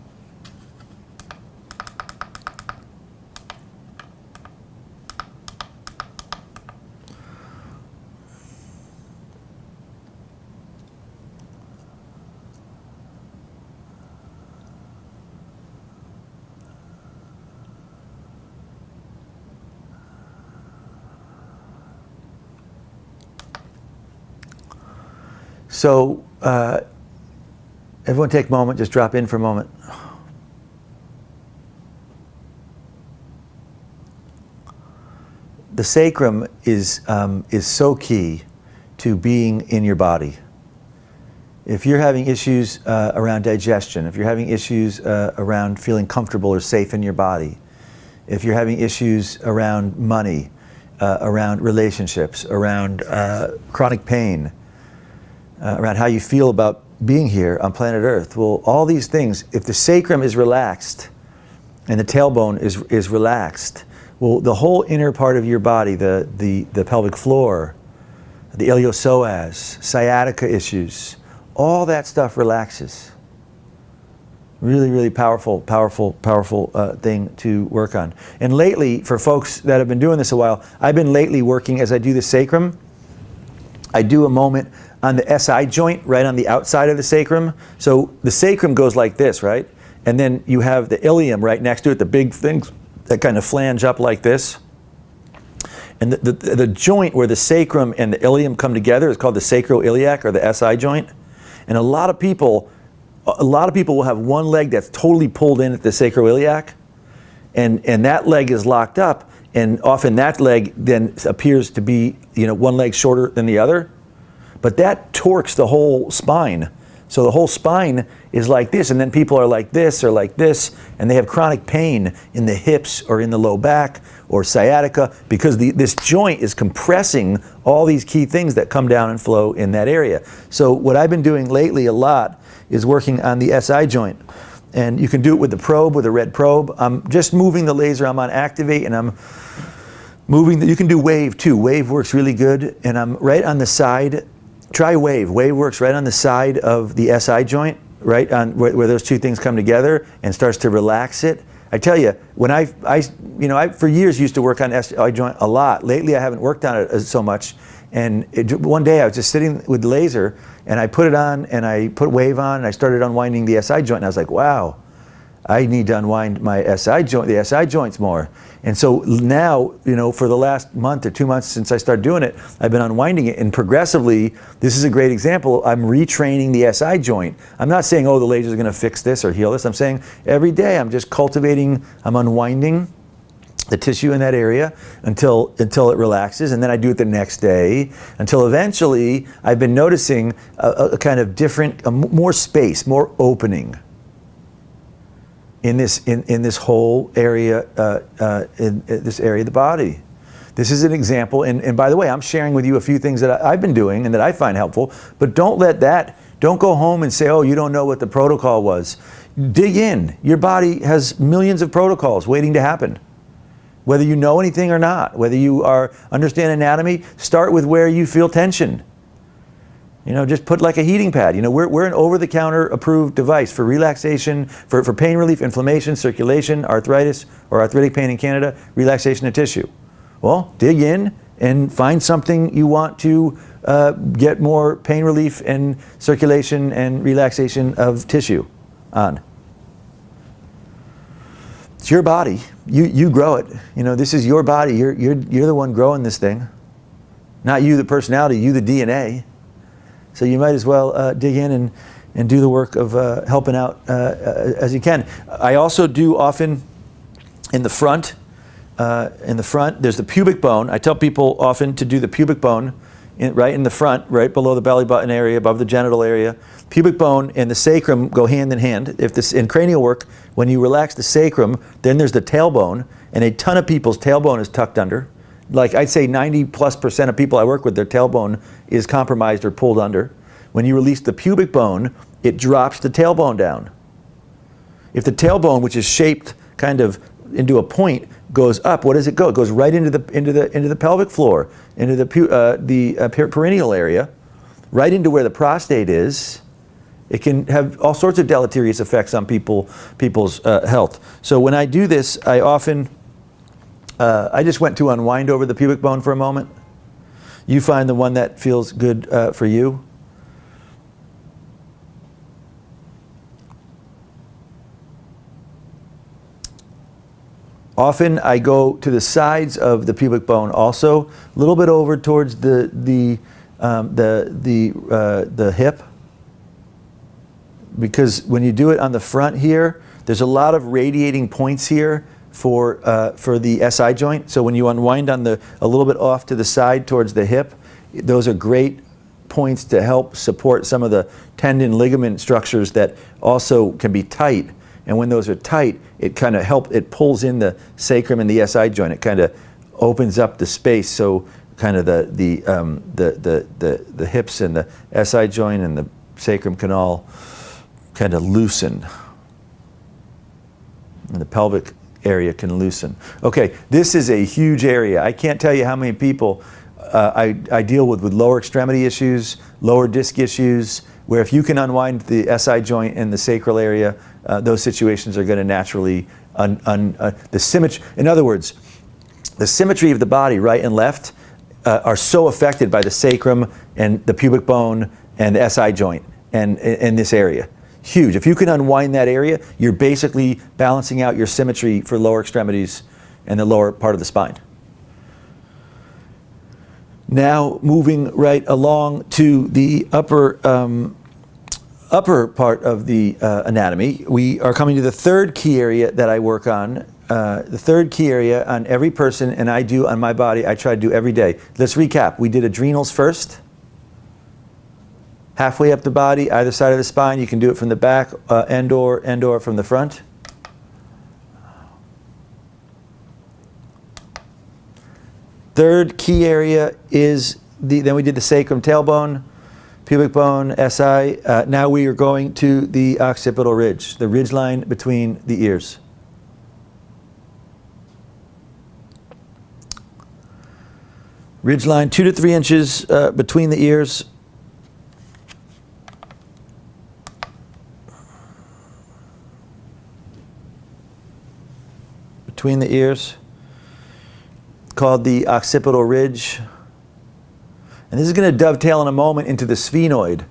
So everyone take a moment, just drop in for a moment. The sacrum is so key to being in your body. If you're having issues around digestion, if you're having issues around feeling comfortable or safe in your body, if you're having issues around money, around relationships, around chronic pain, around how you feel about being here on planet Earth. Well, all these things, if the sacrum is relaxed and the tailbone is relaxed, well, the whole inner part of your body, the pelvic floor, the iliopsoas, sciatica issues, all that stuff relaxes. Really, really powerful thing to work on. And lately, for folks that have been doing this a while, I've been lately working, as I do the sacrum, I do a moment on the SI joint, right on the outside of the sacrum. So the sacrum goes like this, right? And then you have the ilium right next to it, the big things that kind of flange up like this. And the joint where the sacrum and the ilium come together is called the sacroiliac, or the SI joint. And a lot of people will have one leg that's totally pulled in at the sacroiliac, and that leg is locked up, and often that leg then appears to be, one leg shorter than the other, but that torques the whole spine. So the whole spine is like this, and then people are like this or like this, and they have chronic pain in the hips or in the low back or sciatica, because this joint is compressing all these key things that come down and flow in that area. So what I've been doing lately a lot is working on the SI joint. And you can do it with the probe, with a red probe. I'm just moving the laser, I'm on activate, and I'm moving, you can do wave too. Wave works really good, and I'm right on the side. Try wave. Wave works right on the side of the SI joint, right on where those two things come together, and starts to relax it. I tell you, when I for years used to work on SI joint a lot. Lately I haven't worked on it so much. And one day I was just sitting with the laser, and I put it on, and I put wave on, and I started unwinding the SI joint, and I was like, wow, I need to unwind my SI joint, the SI joints more. And so now, for the last month or 2 months since I started doing it, I've been unwinding it, and progressively, this is a great example, I'm retraining the SI joint. I'm not saying, oh, the laser is going to fix this or heal this. I'm saying every day I'm just cultivating, I'm unwinding the tissue in that area until it relaxes, and then I do it the next day until eventually I've been noticing a kind of different, more space, more opening in this whole area, in this area of the body. This is an example, and by the way, I'm sharing with you a few things that I've been doing and that I find helpful, but don't go home and say, oh, you don't know what the protocol was. Dig in. Your body has millions of protocols waiting to happen. Whether you know anything or not, whether you understand anatomy, start with where you feel tension. Just put like a heating pad. We're an over-the-counter approved device for relaxation, for pain relief, inflammation, circulation, arthritis, or arthritic pain in Canada, relaxation of tissue. Well, dig in and find something you want to get more pain relief and circulation and relaxation of tissue on. It's your body. You grow it. This is your body. You're the one growing this thing. Not you, the personality, you, the DNA. So you might as well dig in and do the work of helping out as you can. I also do often in the front, there's the pubic bone. I tell people often to do the pubic bone right in the front, right below the belly button area, above the genital area. Pubic bone and the sacrum go hand in hand. If this in cranial work, when you relax the sacrum, then there's the tailbone, and a ton of people's tailbone is tucked under. Like I'd say 90+% of people I work with, their tailbone is compromised or pulled under. When you release the pubic bone, it drops the tailbone down. If the tailbone, which is shaped kind of into a point, goes up, what does it go? It goes right into the pelvic floor, into the perineal area, right into where the prostate is. It can have all sorts of deleterious effects on people's health. So when I do this, I often, I just went to unwind over the pubic bone for a moment. You find the one that feels good for you. Often I go to the sides of the pubic bone also, a little bit over towards the hip, because when you do it on the front here, there's a lot of radiating points here for the SI joint. So when you unwind on a little bit off to the side towards the hip, those are great points to help support some of the tendon ligament structures that also can be tight. And when those are tight, it kind of it pulls in the sacrum and the SI joint. It kind of opens up the space, so kind of the hips and the SI joint and the sacrum can all kind of loosen. And the pelvic area can loosen. Okay, this is a huge area. I can't tell you how many people I deal with lower extremity issues, lower disc issues, where if you can unwind the SI joint and the sacral area, those situations are going to naturally, the symmetry, in other words, the symmetry of the body, right and left, are so affected by the sacrum and the pubic bone and the SI joint and in this area. Huge. If you can unwind that area, you're basically balancing out your symmetry for lower extremities and the lower part of the spine. Now moving right along to the upper part of the anatomy, we are coming to the third key area that I work on. The third key area on every person, and I do on my body, I try to do every day. Let's recap. We did adrenals first. Halfway up the body, either side of the spine. You can do it from the back and/or from the front. Third key area is then we did the sacrum, tailbone, pubic bone, SI. Now we are going to the occipital ridge, the ridge line between the ears. Ridge line 2 to 3 inches between the ears. Between the ears, called the occipital ridge. And this is going to dovetail in a moment into the sphenoid.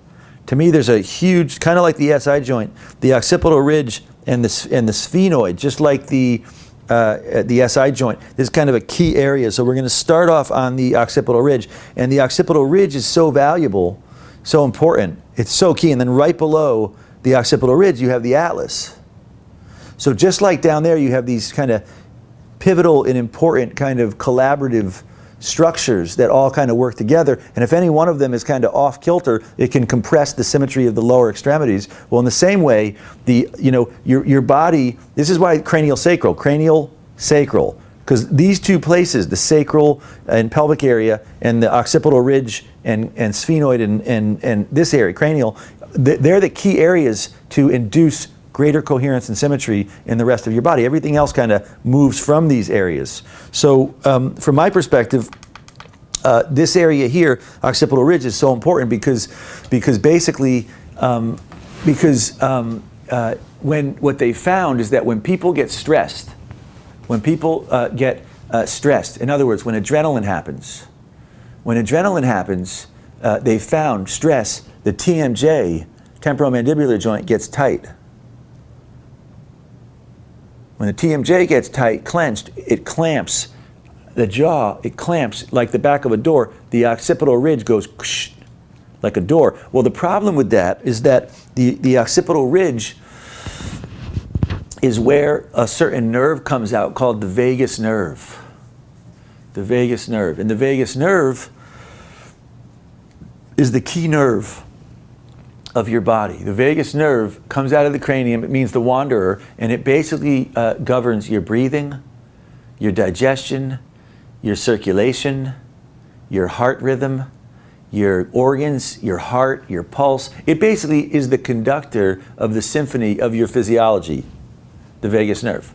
To me, there's a huge, kind of like the SI joint, the occipital ridge and the sphenoid, just like the SI joint. This is kind of a key area. So we're going to start off on the occipital ridge. And the occipital ridge is so valuable, so important. It's so key. And then right below the occipital ridge, you have the atlas. So just like down there, you have these kind of pivotal and important kind of collaborative structures that all kind of work together. And if any one of them is kind of off kilter, it can compress the symmetry of the lower extremities. Well, in the same way, your body, this is why cranial sacral, because these two places, the sacral and pelvic area and the occipital ridge and sphenoid and this area, cranial, they're the key areas to induce greater coherence and symmetry in the rest of your body. Everything else kind of moves from these areas. So from my perspective, this area here, occipital ridge, is so important because basically, when what they found is that when people get stressed, in other words, when adrenaline happens, they found stress, the TMJ, temporomandibular joint, gets tight. When the TMJ gets tight, clenched, it clamps the jaw, it clamps like the back of a door. The occipital ridge goes like a door. Well, the problem with that is that the occipital ridge is where a certain nerve comes out called the vagus nerve. The vagus nerve. And the vagus nerve is the key nerve of your body. The vagus nerve comes out of the cranium, it means the wanderer, and it basically governs your breathing, your digestion, your circulation, your heart rhythm, your organs, your heart, your pulse. It basically is the conductor of the symphony of your physiology, the vagus nerve.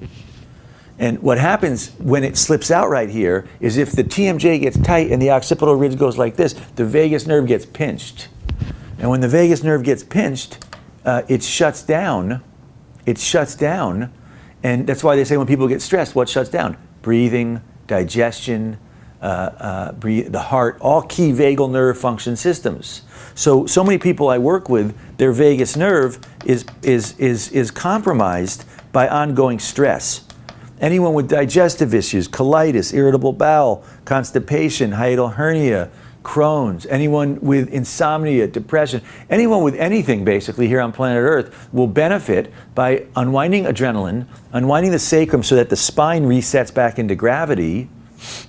And what happens when it slips out right here is if the TMJ gets tight and the occipital ridge goes like this, the vagus nerve gets pinched. And when the vagus nerve gets pinched, it shuts down. And that's why they say when people get stressed, what shuts down? Breathing, digestion, the heart, all key vagal nerve function systems. So many people I work with, their vagus nerve is compromised by ongoing stress. Anyone with digestive issues, colitis, irritable bowel, constipation, hiatal hernia, Crohn's, anyone with insomnia, depression, anyone with anything basically here on planet Earth will benefit by unwinding adrenaline, unwinding the sacrum so that the spine resets back into gravity,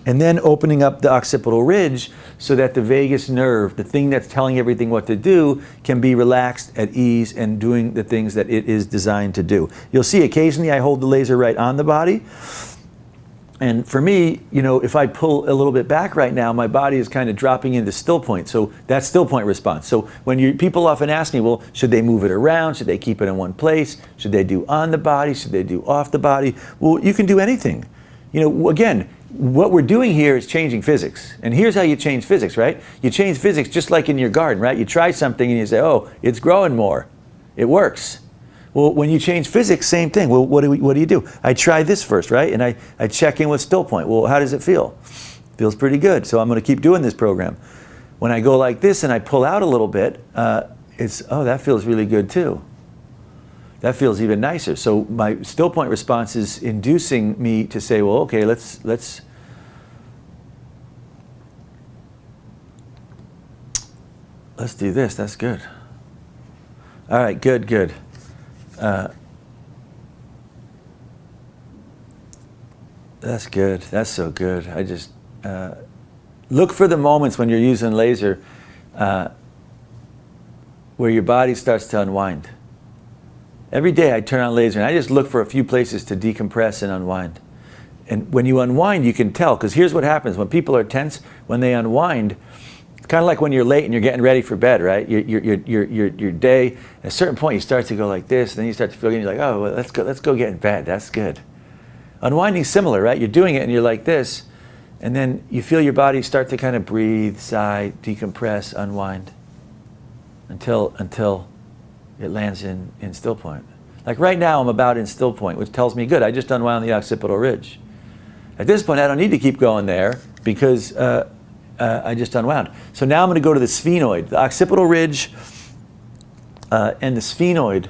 and then opening up the occipital ridge so that the vagus nerve, the thing that's telling everything what to do, can be relaxed at ease and doing the things that it is designed to do. You'll see occasionally I hold the laser right on the body. And for me, you know, if I pull a little bit back right now, my body is kind of dropping into stillpoint. So that's stillpoint response. So when people often ask me, well, should they move it around? Should they keep it in one place? Should they do on the body? Should they do off the body? Well, you can do anything. You know, again, what we're doing here is changing physics. And here's how you change physics, right? You change physics just like in your garden, right? You try something and you say, oh, it's growing more. It works. Well, when you change physics, same thing. Well, what do you do? I try this first, right? And I check in with stillpoint. Well, how does it feel? Feels pretty good. So I'm going to keep doing this program. When I go like this and I pull out a little bit, oh, that feels really good too. That feels even nicer. So my stillpoint response is inducing me to say, well, okay, let's do this. That's good. All right, good. That's good. That's so good. I just look for the moments when you're using laser where your body starts to unwind. Every day I turn on laser and I just look for a few places to decompress and unwind. And when you unwind, you can tell, because here's what happens. When people are tense, when they unwind, it's kind of like when you're late and you're getting ready for bed, right? Your day, at a certain point, you start to go like this, and then you start to feel good, and you're like, oh, well, let's go get in bed. That's good. Unwinding's similar, right? You're doing it and you're like this, and then you feel your body start to kind of breathe, sigh, decompress, unwind, until it lands in stillpoint. Like right now, I'm about in stillpoint, which tells me, good, I just unwound the occipital ridge. At this point, I don't need to keep going there because I just unwound. So now I'm going to go to the sphenoid. The occipital ridge and the sphenoid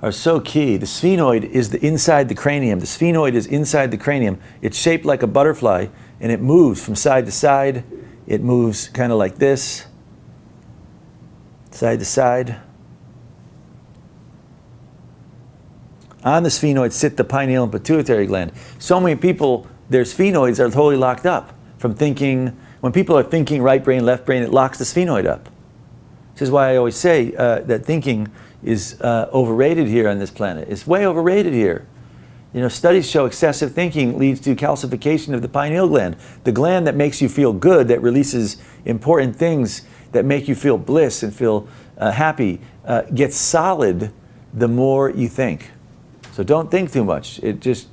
are so key. The sphenoid is inside the cranium. The sphenoid is inside the cranium. It's shaped like a butterfly, and it moves from side to side. It moves kind of like this, side to side. On the sphenoid sit the pineal and pituitary gland. So many people, their sphenoids are totally locked up from thinking. When people are thinking right brain, left brain, it locks the sphenoid up. This is why I always say that thinking is overrated here on this planet. It's way overrated here. You know, studies show excessive thinking leads to calcification of the pineal gland, the gland that makes you feel good, that releases important things that make you feel bliss and feel happy, gets solid the more you think. So don't think too much. It just,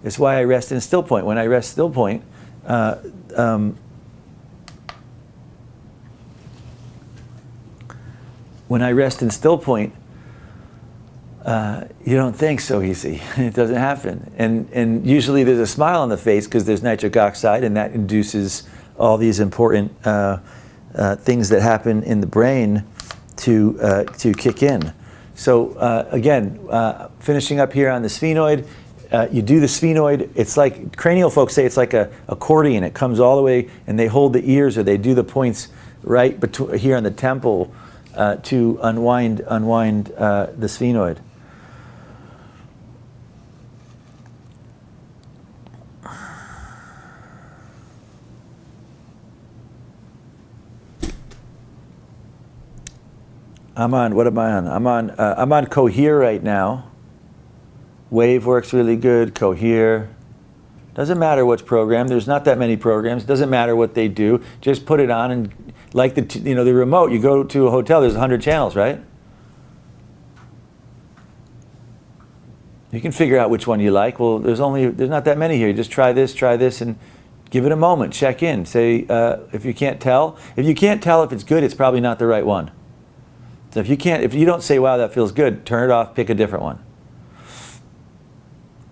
it's why I rest in stillpoint. When I rest stillpoint, when I rest in stillpoint, you don't think so easy. It doesn't happen. And usually there's a smile on the face because there's nitric oxide, and that induces all these important things that happen in the brain to kick in. So again, finishing up here on the sphenoid, you do the sphenoid. It's like, cranial folks say it's like a accordion. It comes all the way, and they hold the ears, or they do the points right here on the temple to unwind the sphenoid. I'm on, what am I on? I'm on Cohere right now. Wave works really good, Cohere. Doesn't matter which program, there's not that many programs, doesn't matter what they do, just put it on, and like the remote, you go to a hotel, there's 100 channels, right? You can figure out which one you like. Well, there's not that many here. You just try this, and give it a moment, check in. Say, if you can't tell if it's good, it's probably not the right one. So if you don't say, wow, that feels good, turn it off, pick a different one.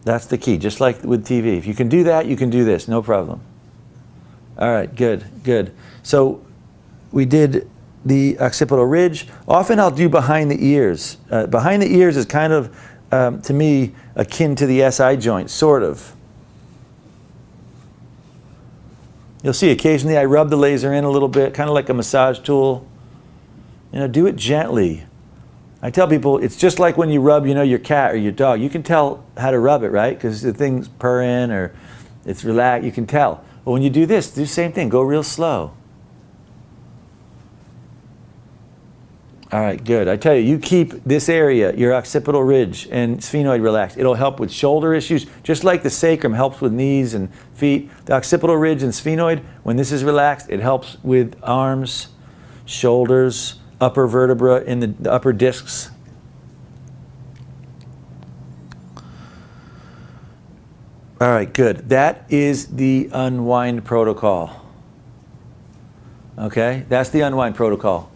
That's the key, just like with TV. If you can do that, you can do this, no problem. All right, good. So we did the occipital ridge. Often I'll do behind the ears. Behind the ears is kind of, to me, akin to the SI joint, sort of. You'll see occasionally I rub the laser in a little bit, kind of like a massage tool. Do it gently. I tell people it's just like when you rub, your cat or your dog. You can tell how to rub it, right? Because the thing's purring or it's relaxed. You can tell. But when you do this, do the same thing. Go real slow. All right, good. I tell you, you keep this area, your occipital ridge and sphenoid relaxed. It'll help with shoulder issues, just like the sacrum helps with knees and feet. The occipital ridge and sphenoid, when this is relaxed, it helps with arms, shoulders, upper vertebra in the upper discs. All right, good. That is the unwind protocol. Okay, that's the unwind protocol.